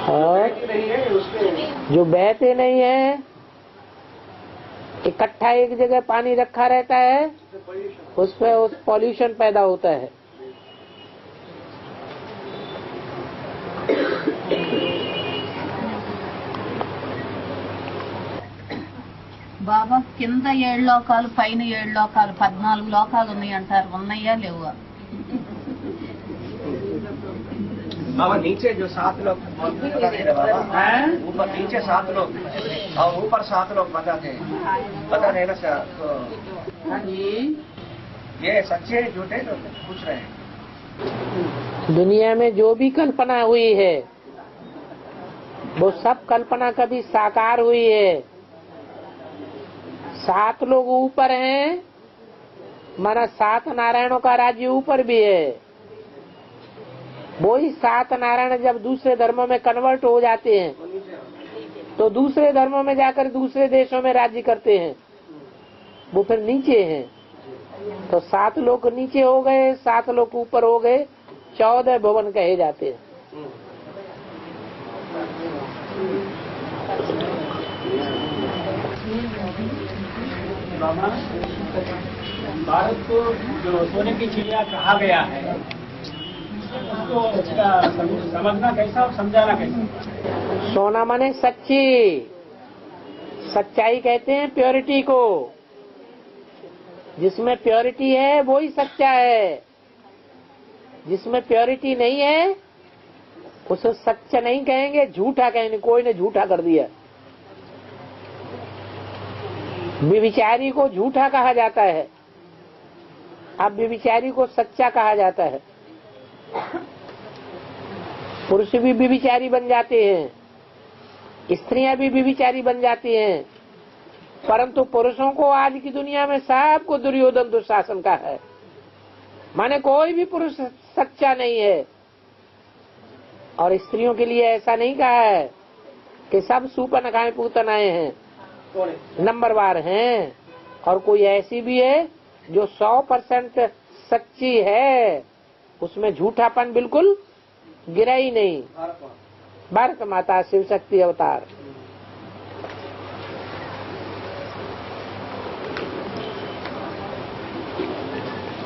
A: और जो बहते नहीं है, इकट्ठा एक जगह पानी रखा रहता है, उसमें उस पॉल्यूशन पैदा होता है।
D: బాబా కింద 7 లోకాలు పైన 7 లోకాలు 14 లోకాలు ఉన్నాయి అంటారు, ఉన్నాయా లేవా?
C: बाबा नीचे जो 7 लोग बता दे रहे बाबा, ऊपर नीचे 7 लोग और ऊपर 7 लोग बताते हैं, बता रहे ना सर? तो ये सच्चे झूठे तो पूछ रहे हैं।
A: दुनिया में जो भी कल्पना हुई है वो सब कल्पना कभी साकार हुई है। 7 लोग ऊपर हैं, माना 7 नारायणों का राज्य ऊपर भी है। वही 7 नारायण जब दूसरे धर्मों में कन्वर्ट हो जाते हैं तो दूसरे धर्मों में जाकर दूसरे देशों में राज्य करते हैं, वो फिर नीचे हैं। तो 7 लोग नीचे हो गए, 7 लोग ऊपर हो गए, 14 भवन कहे जाते हैं।
B: भारत को जो सोने की चिड़िया कहा गया है, उसको समझना कैसा और समझाना कैसा?
A: सोना माने सच्ची, सच्चाई कहते हैं प्योरिटी को। जिसमें प्योरिटी है वो ही सच्चा है, जिसमें प्योरिटी नहीं है उसे सच्चा नहीं कहेंगे, झूठा कहेंगे। कोई ने झूठा कर दिया। व्यभिचारी को झूठा कहा जाता है, अब व्यभिचारी को सच्चा कहा जाता है। पुरुष भी व्यभिचारी बन जाते हैं, स्त्रियां भी व्यभिचारी बन जाती हैं, परंतु पुरुषों को आज की दुनिया में सबको दुर्योधन दुशासन का है। माने कोई भी पुरुष सच्चा नहीं है। और स्त्रियों के लिए ऐसा नहीं कहा है कि सब सूपनखाएं पूतनाएं हैं, नंबरवार हैं। और कोई ऐसी भी है जो 100% सच्ची है, उसमें झूठापन बिल्कुल गिरा ही नहीं। भारत माता शिव शक्ति अवतार।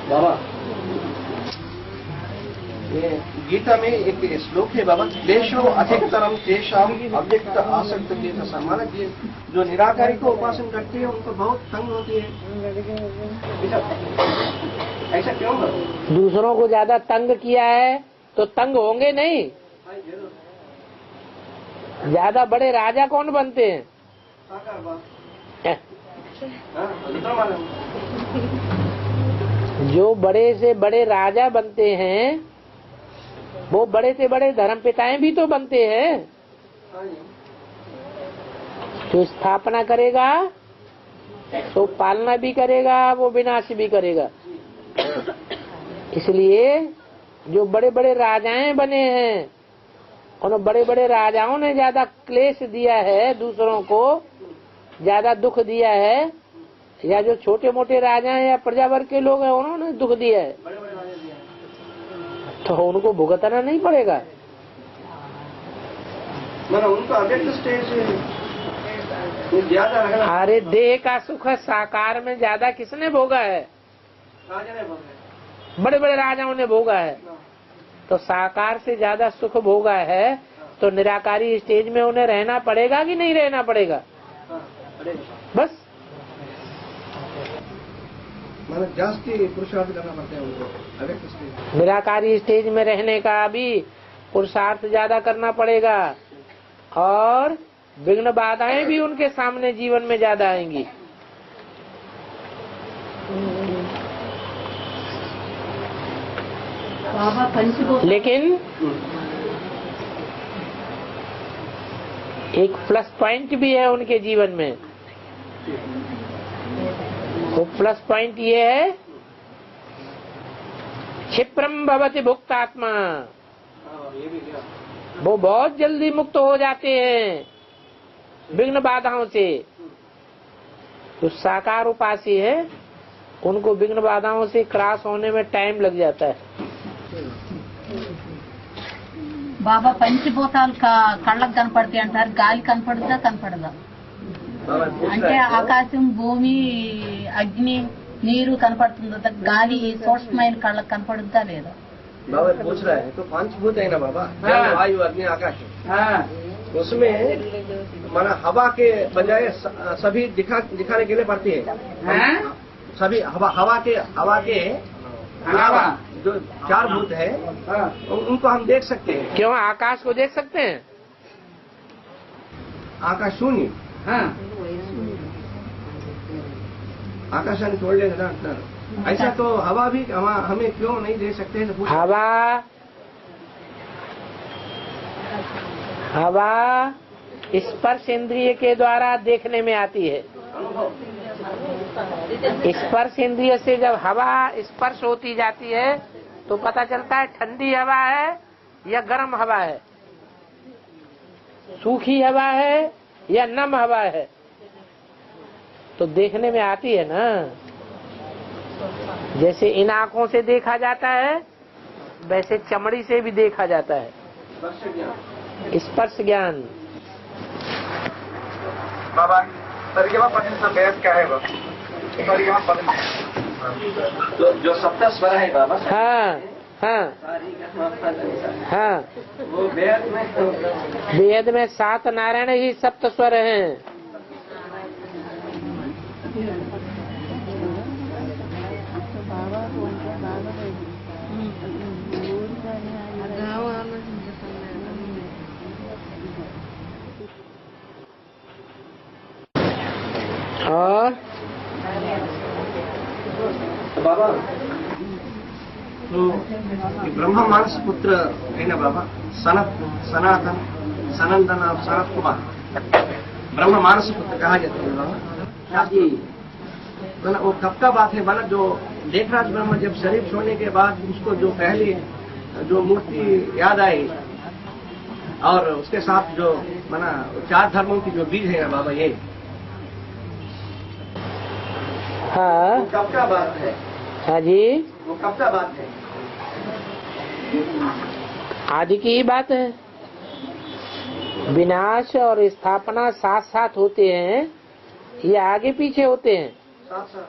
C: बाबा, ये गीता में एक श्लोक है बाबा, क्लेशो अधिकतरम तेषाम अव्यक्त आसक्त के सम्मान किए। जो निराकारी को उपासन करते हैं उनको बहुत तंग होती है। ऐसा क्यों बाबा?
A: दूसरों को ज्यादा तंग किया है तो तंग होंगे नहीं। ज्यादा बड़े राजा कौन बनते हैं? जो बड़े से बड़े राजा बनते हैं वो बड़े से बड़े धर्मपिताएं भी तो बनते हैं। जो स्थापना करेगा तो पालना भी करेगा, वो विनाश भी करेगा। इसलिए जो बड़े बड़े राजाएं बने हैं उन बड़े बड़े राजाओं ने ज्यादा क्लेश दिया है, दूसरों को ज्यादा दुख दिया है, या जो छोटे मोटे राजा हैं या प्रजा वर्ग के लोग हैं उन्होंने दुख दिया है, तो उनको भुगतना नहीं पड़ेगा।
C: उनका अव्यक्त स्टेज ज्यादा है।
A: अरे देह का सुख साकार में ज्यादा किसने भोगा है?
C: राजा ने भोगा,
A: बड़े बड़े राजाओं ने भोगा है। तो साकार से ज्यादा सुख भोगा है तो निराकारी स्टेज में उन्हें रहना पड़ेगा कि नहीं रहना पड़ेगा? बस
C: मतलब जास्ती पुरुषार्थ करना पड़ता है उनको अव्यक्त स्टेज।
A: निराकारी स्टेज में रहने का भी पुरुषार्थ ज्यादा करना पड़ेगा और विघ्न बाधाएं भी उनके सामने जीवन में ज्यादा आएंगी। लेकिन एक प्लस पॉइंट भी है उनके जीवन में। वो प्लस पॉइंट ये है, क्षिप्रम भवति भुक्तात्मा। वो बहुत जल्दी मुक्त हो जाते हैं विघ्न बाधाओं से। जो साकार उपासी है उनको विघ्न बाधाओं से क्रॉस होने में टाइम लग जाता है।
D: బాబా పంచభూతాలు కళ్ళకు కనపడతాయి అంటారు, గాలి కనపడుతుందా కనపడదా? అంటే ఆకాశం, భూమి, అగ్ని, నీరు కనపడుతుందా? గాలి సూక్ష్మమైన కళ్ళకు కనపడుతుందా లేదా?
C: बाबा पूछ रहा है तो पंचभूत है ना बाबा, जल वायु अग्नि आकाश। उसमें माना हवा के बजाय सभी दिखाने के लिए पड़ती है। सभी हवा के अलावा जो चार भूत है उनको हम देख सकते हैं।
A: क्यों आकाश को देख सकते हैं?
C: आकाश शून्य, आकाशाన్ని చూడలేదు అంటున్నారు। ऐसा तो हवा भी हमें क्यों नहीं दे सकते हैं?
A: हवा स्पर्श इंद्रिय के द्वारा देखने में आती है। स्पर्श इंद्रिय से जब हवा स्पर्श होती जाती है तो पता चलता है ठंडी हवा है या गर्म हवा है, सूखी हवा है या नम हवा है, तो देखने में आती है ना। जैसे इन आँखों से देखा जाता है वैसे चमड़ी से भी देखा जाता है, स्पर्श ज्ञान।
C: बाबा परिक्रमा पद्धति का बेस क्या है बाबा? परिक्रमा पद्धति तो जो सप्त स्वर है बाबा।
A: हाँ हाँ हाँ,
C: वो
A: वेद में 7 नारायण ही सप्त स्वर हैं। और
C: बाबा तो ब्रह्मा मानस पुत्र है ना बाबा, सनातन सनंदन और सनत कुमार ब्रह्मा मानस पुत्र कहा जाता है बाबा। जी वो कब का बात है माना? जो लेखराज ब्रह्मा जब शरीर छोड़ने के बाद उसको जो पहली जो मूर्ति याद आई और उसके साथ जो माना 4 धर्मों की जो बीज है ना बाबा, ये
A: हाँ
C: कब का बात है?
A: हाँ जी,
C: वो कब का बात है?
A: आदि की ही बात है। विनाश और स्थापना साथ साथ होते हैं, ये आगे पीछे होते हैं।
C: साथ साथ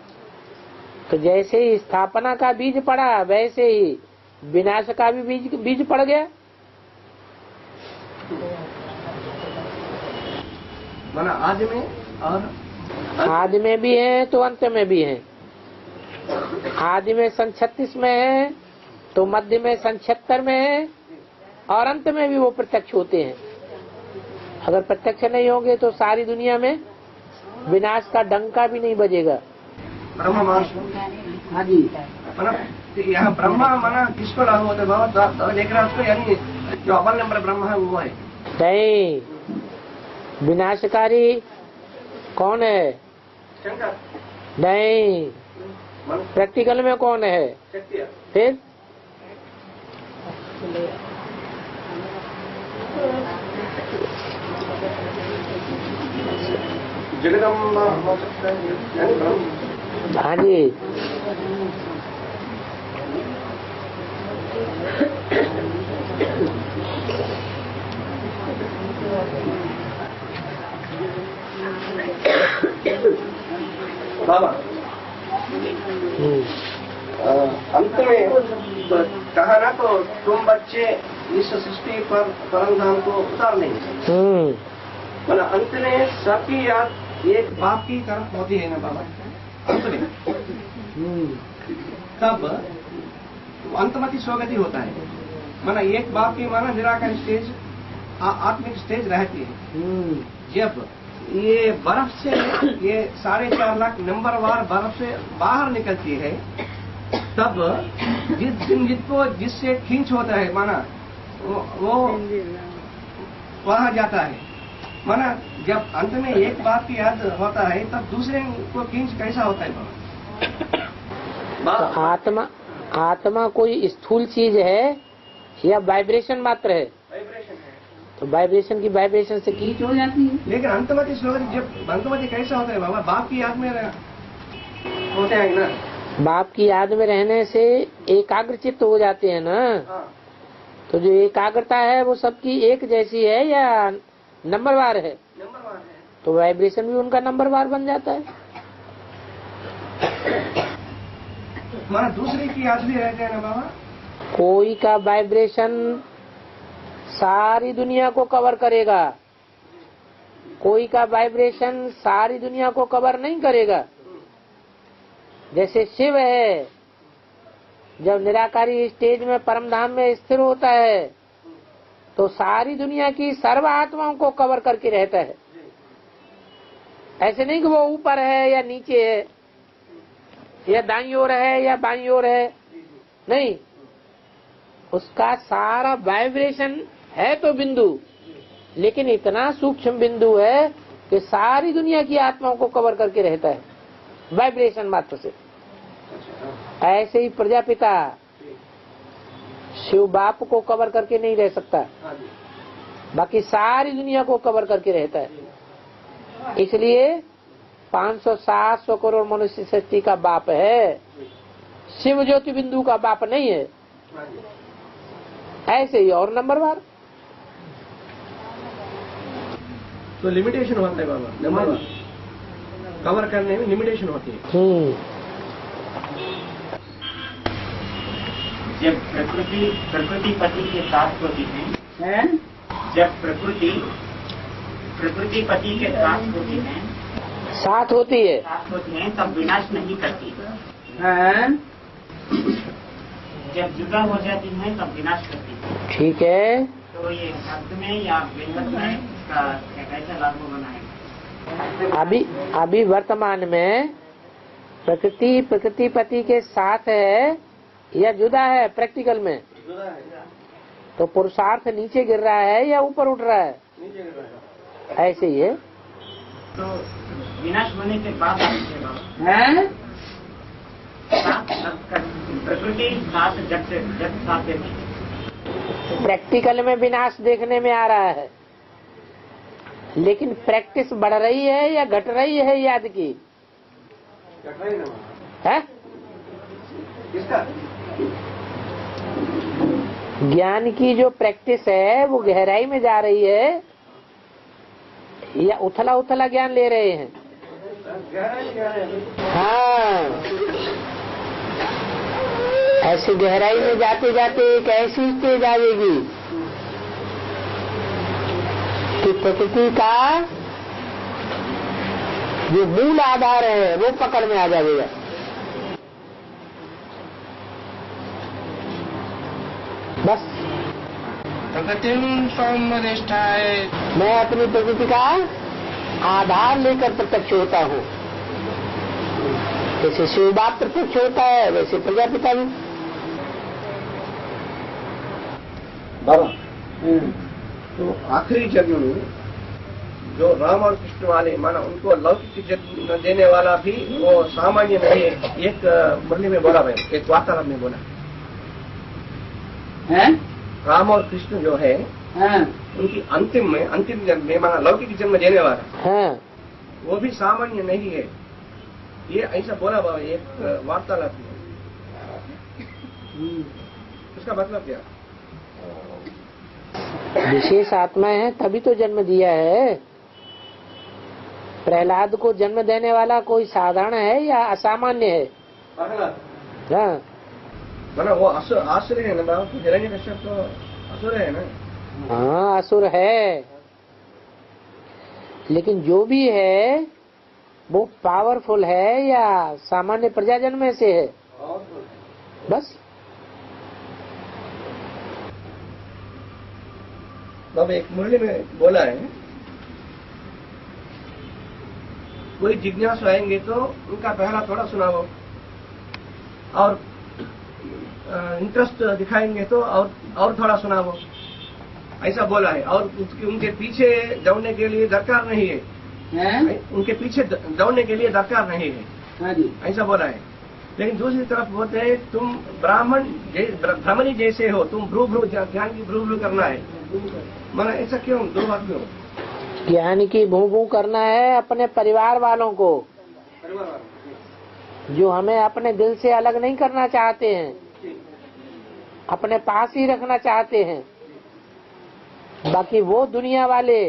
A: तो जैसे ही स्थापना का बीज पड़ा वैसे ही विनाश का भी बीज पड़ गया।
C: माना आदि में और
A: आदि में भी है तो अंत में भी है। आदि में सन 36 में है तो मध्य में सन 76 में है और अंत में भी वो प्रत्यक्ष होते हैं। अगर प्रत्यक्ष नहीं होंगे तो सारी दुनिया में विनाश का डंका भी नहीं बजेगा।
C: ब्रह्म
A: हाँ जी,
C: माना यहाँ ब्रह्मा माना किसको लागू होता है बाबा? देख रहे उसको, यानी जो अव्वल नंबर ब्रह्म है वो है।
A: नहीं, विनाशकारी कौन है?
C: शंकर
A: नहीं, प्रैक्टिकल में कौन है?
C: शक्ति है।
A: फिर
C: जगदम्बा हो सकता है, यानी ब्रह्म।
A: हाँ जी,
C: बाबा अंत में तो कहा ना, तो तुम बच्चे इस सृष्टि पर परमधाम को उतार नहीं। मतलब अंत में सबकी याद एक बाप की तरफ होती है ना बाबा, अंत में। तब अंतमति स्वगति होता है। माना एक बाप की माना निराकार स्टेज, आत्मिक स्टेज रहती है। जब ये बर्फ से ये 4.5 लाख नंबर वार बर्फ से बाहर निकलती है, तब जिससे खींच होता है माना वो वहां जाता है। माना जब अंत में एक बात की याद होता है तब दूसरे को खींच कैसा होता है बाबा?
A: तो आत्मा कोई स्थूल चीज है या वाइब्रेशन मात्र है?
C: वाइब्रेशन है।
A: तो वाइब्रेशन की वाइब्रेशन से खींच हो जाती है।
C: लेकिन अंतमति स्वगति, जब अंतमति कैसा होता है बाबा? बाप की याद में होते हैं ना,
A: बाप की याद में रहने से एकाग्र चित्त हो जाते हैं ना।
C: हाँ।
A: तो जो एकाग्रता है वो सबकी एक जैसी है या नंबरवार है?
C: नंबरवार है।
A: तो वाइब्रेशन भी उनका नंबरवार बन जाता है।
C: माना दूसरे की याद भी रहते हैं ना बाबा?
A: कोई का वाइब्रेशन सारी दुनिया को कवर करेगा, कोई का वाइब्रेशन सारी दुनिया को कवर नहीं करेगा। जैसे शिव है, जब निराकारी स्टेज में परमधाम में स्थिर होता है तो सारी दुनिया की सर्व आत्माओं को कवर करके रहता है। ऐसे नहीं कि वो ऊपर है या नीचे है या दाईं ओर है या बाईं ओर है, नहीं, उसका सारा वाइब्रेशन है तो बिंदु, लेकिन इतना सूक्ष्म बिंदु है कि सारी दुनिया की आत्माओं को कवर करके रहता है वाइब्रेशन मात्र से। ऐसे ही प्रजापिता शिव बाप को कवर करके नहीं रह सकता, बाकी सारी दुनिया को कवर करके रहता है। इसलिए 500-700 करोड़ मनुष्य सृष्टि का बाप है, शिव ज्योति बिंदु का बाप नहीं है। ऐसे ही और नंबरवार।
C: तो लिमिटेशन होता है बाबा, नंबरवार कवर करने में लिमिटेशन होती है।
E: जब प्रकृति पति के साथ होती है, जब प्रकृति पति के साथ होती है,
A: साथ होती है
E: तब विनाश नहीं करती। जब जुदा हो जाती है तब विनाश करती है।
A: ठीक है,
E: तो ये शब्द में या वृहत में इसका कैसा लागू बनाएगा?
A: अभी वर्तमान में प्रकृति पति के साथ है या जुदा है? प्रैक्टिकल में तो पुरुषार्थ नीचे गिर रहा है या ऊपर उठ रहा है?
C: नीचे गिर रहा है।
A: ऐसे ही है।
E: तो विनाश होने के बाद प्रकृति साथ जब साथ देती।
A: प्रैक्टिकल में विनाश देखने में आ रहा है, लेकिन प्रैक्टिस बढ़ रही है या घट रही है याद की? है
C: किसका?
A: ज्ञान की जो प्रैक्टिस है वो गहराई में जा रही है या उथला उथला ज्ञान ले रहे हैं? हाँ, ऐसी गहराई में जाते जाते एक ऐसी स्टेज आएगी कि प्रकृति का जो मूल आधार है वो पकड़ में आ जाएगा। बस प्रकृति सौम्यनिष्ठा है। मैं अपनी प्रकृति का आधार लेकर प्रत्यक्ष होता हूँ। जैसे शिव बाप प्रत्यक्ष होता है वैसे प्रजापिता भी।
C: बाबा तो आखिरी जन्म में जो राम और कृष्ण वाले माना उनको लौकिक जन्म देने वाला भी वो सामान्य नहीं है। एक मुरली में बोला भाई, एक वार्तालाप में बोला
E: हैं?
C: राम और कृष्ण जो है उनकी अंतिम जन्म में माना लौकिक जन्म देने वाला वो भी सामान्य नहीं है। ये ऐसा बोला बाबा एक वार्तालाप में। उसका मतलब क्या?
A: विशेष आत्माएं हैं तभी तो जन्म दिया है। प्रहलाद को जन्म देने वाला कोई साधारण है या असामान्य है? हाँ
C: माना वो असुर है ना बाबा। हिरण्यकश्यप तो असुर है ना।
A: हाँ असुर है, लेकिन जो भी है वो पावरफुल है या सामान्य प्रजाजन में से है? बस
C: बाबा एक मुरली में बोला है कोई जिज्ञासु आएंगे तो उनका पहला थोड़ा सुनाओ और इंटरेस्ट दिखाएंगे तो और थोड़ा सुनाओ, ऐसा बोला है। और उनके पीछे दौड़ने के लिए दरकार नहीं है, उनके पीछे दौड़ने के लिए दरकार नहीं है, ऐसा बोला है। लेकिन दूसरी तरफ बोलते हैं तुम ब्राह्मणी जैसे हो, तुम भ्रू ज्ञान की भ्रू करना है। माना ऐसा क्यों? दो बात क्यों?
A: ज्ञान की भू करना है अपने परिवार वालों को, जो हमें अपने दिल से अलग नहीं करना चाहते हैं, अपने पास ही रखना चाहते हैं। बाकी वो दुनिया वाले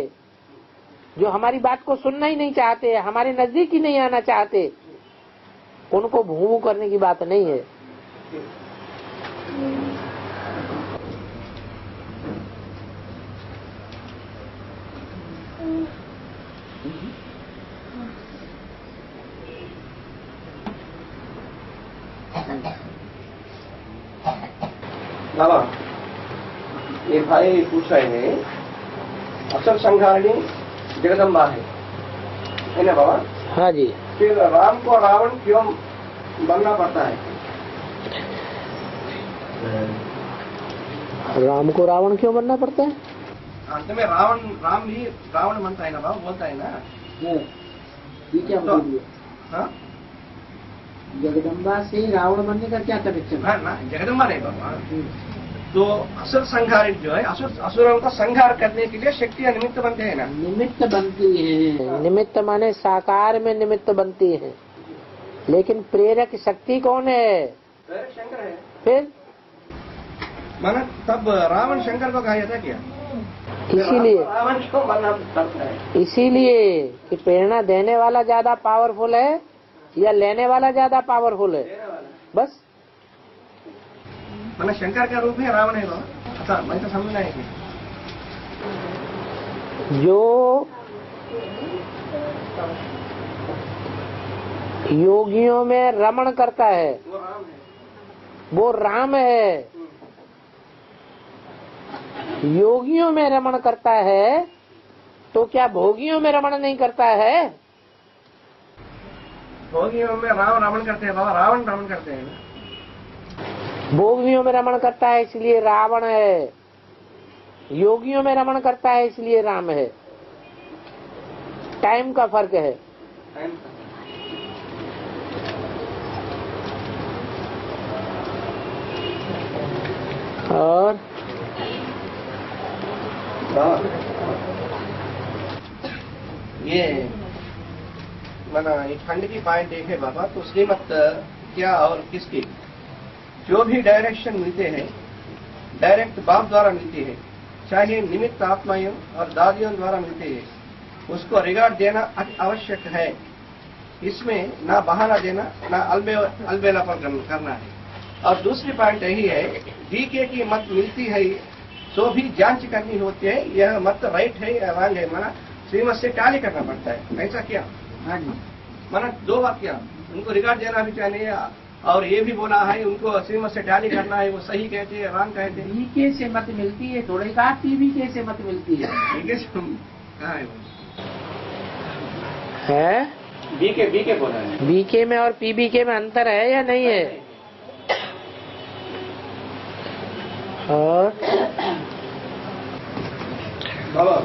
A: जो हमारी बात को सुनना ही नहीं चाहते, हमारे नजदीक ही नहीं आना चाहते, उनको भू करने की बात नहीं है।
C: बाबा ये भाई पूछ रहे हैं असल संघारिणी जगदम्बा है ना बाबा?
A: हाँ जी।
C: फिर राम को रावण क्यों बनना पड़ता है?
A: राम को रावण क्यों बनना पड़ता है?
C: अंत में राम ही रावण बनता है ना बाबा, बोलता है ना।
E: ये क्या
C: तो,
E: हाँ? जगदम्बा से रावण बनने का क्या कनेक्शन?
C: हाँ ना, जगदम्बा नहीं बाबा। तो असुर संहार जो है, असुरों का संहार करने के लिए शक्तियां निमित्त बनते हैं ना।
E: निमित्त बनती है।
A: निमित्त माने साकार में निमित्त बनती है, लेकिन प्रेरक शक्ति कौन है?
C: प्रेरक शंकर है।
A: फिर
C: माना तब रावण शंकर को कहा जाता क्या?
A: इसीलिए
C: रावण क्यों बनना पड़ता है?
A: इसीलिए कि प्रेरणा देने वाला ज्यादा पावरफुल है या लेने वाला ज्यादा पावरफुल है, बस।
C: मैंने शंकर का रूप है रावण है बाबा। अच्छा मैं तो समझना है कि
A: जो योगियों में रमण करता है
C: वो राम है।
A: वो राम है। योगियों में रमण करता है तो क्या भोगियों में रमण नहीं करता है?
C: भोगियों में रावण करते हैं बाबा, रावण करते हैं ना।
A: भोगियों में रमण करता है इसलिए रावण है, योगियों में रमण करता है इसलिए राम है। टाइम का फर्क है। और
C: ये माना एक खंड की पॉइंट एक है बाबा। तो श्रीमत क्या और किसकी जो भी डायरेक्शन मिलते हैं डायरेक्ट बाप द्वारा मिलती है, चाहे निमित्त आत्माओं और दादियों द्वारा मिलते हैं, उसको रिगार्ड देना आवश्यक है। इसमें ना बहाना देना ना अलबेलापन करना है। और दूसरी पॉइंट यही है, बीके की मत मिलती है तो भी जांच करनी होती है, यह मत राइट है या रॉन्ग है, माना श्रीमत से टैली करना पड़ता है। ऐसा क्या?
B: हाँ जी।
C: माना दो वाक्य उनको रिगार्ड देना भी चाहिए, और ये भी बोला है उनको श्रीमत से टैली करना है, वो सही कहते हैं रॉन्ग कहते हैं।
B: बीके से मत मिलती है, थोड़े कहा पीबीके से मत मिलती है।
C: बीके से कहाँ है वो?
A: है
E: बीके बोला है।
A: बीके में और पीबीके में अंतर है या नहीं है? और
C: बाबा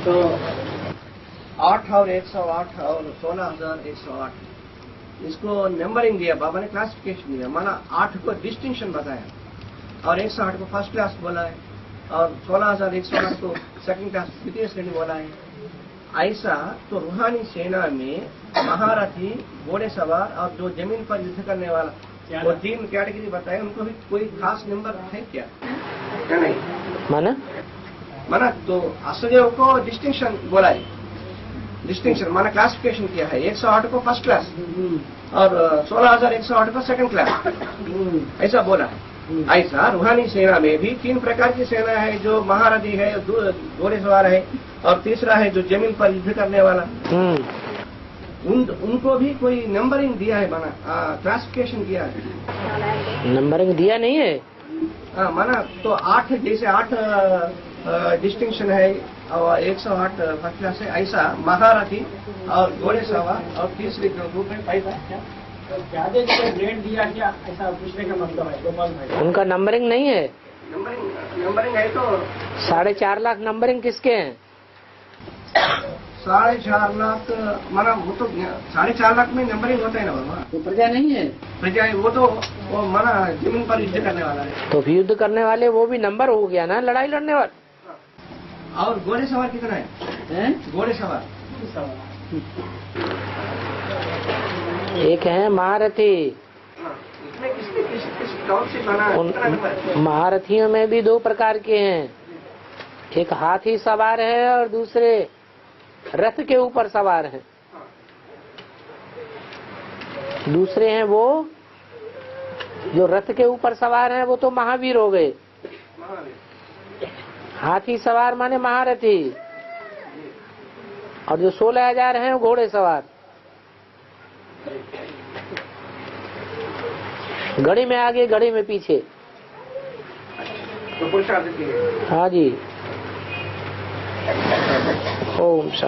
C: तो 8 और 108 और 16,108 इसको नंबरिंग दिया बाबा ने, क्लासिफिकेशन दिया। माना 8 को डिस्टिंक्शन बताया और 108 को फर्स्ट क्लास बोला है और 16,108 को सेकंड क्लास द्वितीय श्रेणी बोला है। ऐसा तो रूहानी सेना में महारथी, घोड़े सवार और जो जमीन पर युद्ध करने वाला, वो 3 कैटेगरी बताए, उनको भी कोई खास नंबर है क्या नहीं? माना तो असदेव को डिस्टिंक्शन बोला है, डिस्टिंक्शन माना क्लासिफिकेशन किया है। 108 को फर्स्ट क्लास और 16,108 को सेकंड क्लास, ऐसा बोला है। ऐसा रूहानी सेना में भी 3 प्रकार की सेना है, जो महारथी है, घोड़े सवार है और तीसरा है जो जमीन पर युद्ध करने वाला। उनको भी कोई नंबरिंग दिया है, माना क्लासिफिकेशन किया है।
A: नंबरिंग दिया नहीं है?
C: माना तो 8 जैसे 8 डिस्टिंक्शन है और 108 फर्स्ट क्लास है, ऐसा महारथी और घोड़े सवार और तीसरे ग्रुप है। पैसा क्या
B: ज्यादा ग्रेड दिया क्या, ऐसा पूछने का मतलब है गोपाल भाई?
A: उनका नंबरिंग नहीं है?
C: नंबरिंग है तो
A: 4.5 लाख नंबरिंग किसके हैं?
C: 4.5 लाख माना वो तो 4.5 लाख में नंबरिंग होता है ना बाबा।
B: तो प्रजा नहीं है?
C: प्रजा है वो तो, वो माना जमीन पर युद्ध करने वाला है।
A: तो युद्ध करने वाले वो भी नंबर हो गया ना, लड़ाई लड़ने वाले।
C: और घोड़े सवार कितना है? घोड़े सवार
A: एक है महारथी।
C: इसमें किस कौन सी माना?
A: महारथियों में भी 2 प्रकार के हैं, एक हाथी सवार है और दूसरे रथ के ऊपर सवार हैं। दूसरे हैं वो जो रथ के ऊपर सवार हैं, वो तो महावीर हो गए। हाथी सवार माने महारथी, और जो 16,000 हैं वो घोड़े सवार। घड़ी में आगे, घड़ी में पीछे।
C: तो पुरुषार्थ की है।
A: हाँ जी। ओम शांति।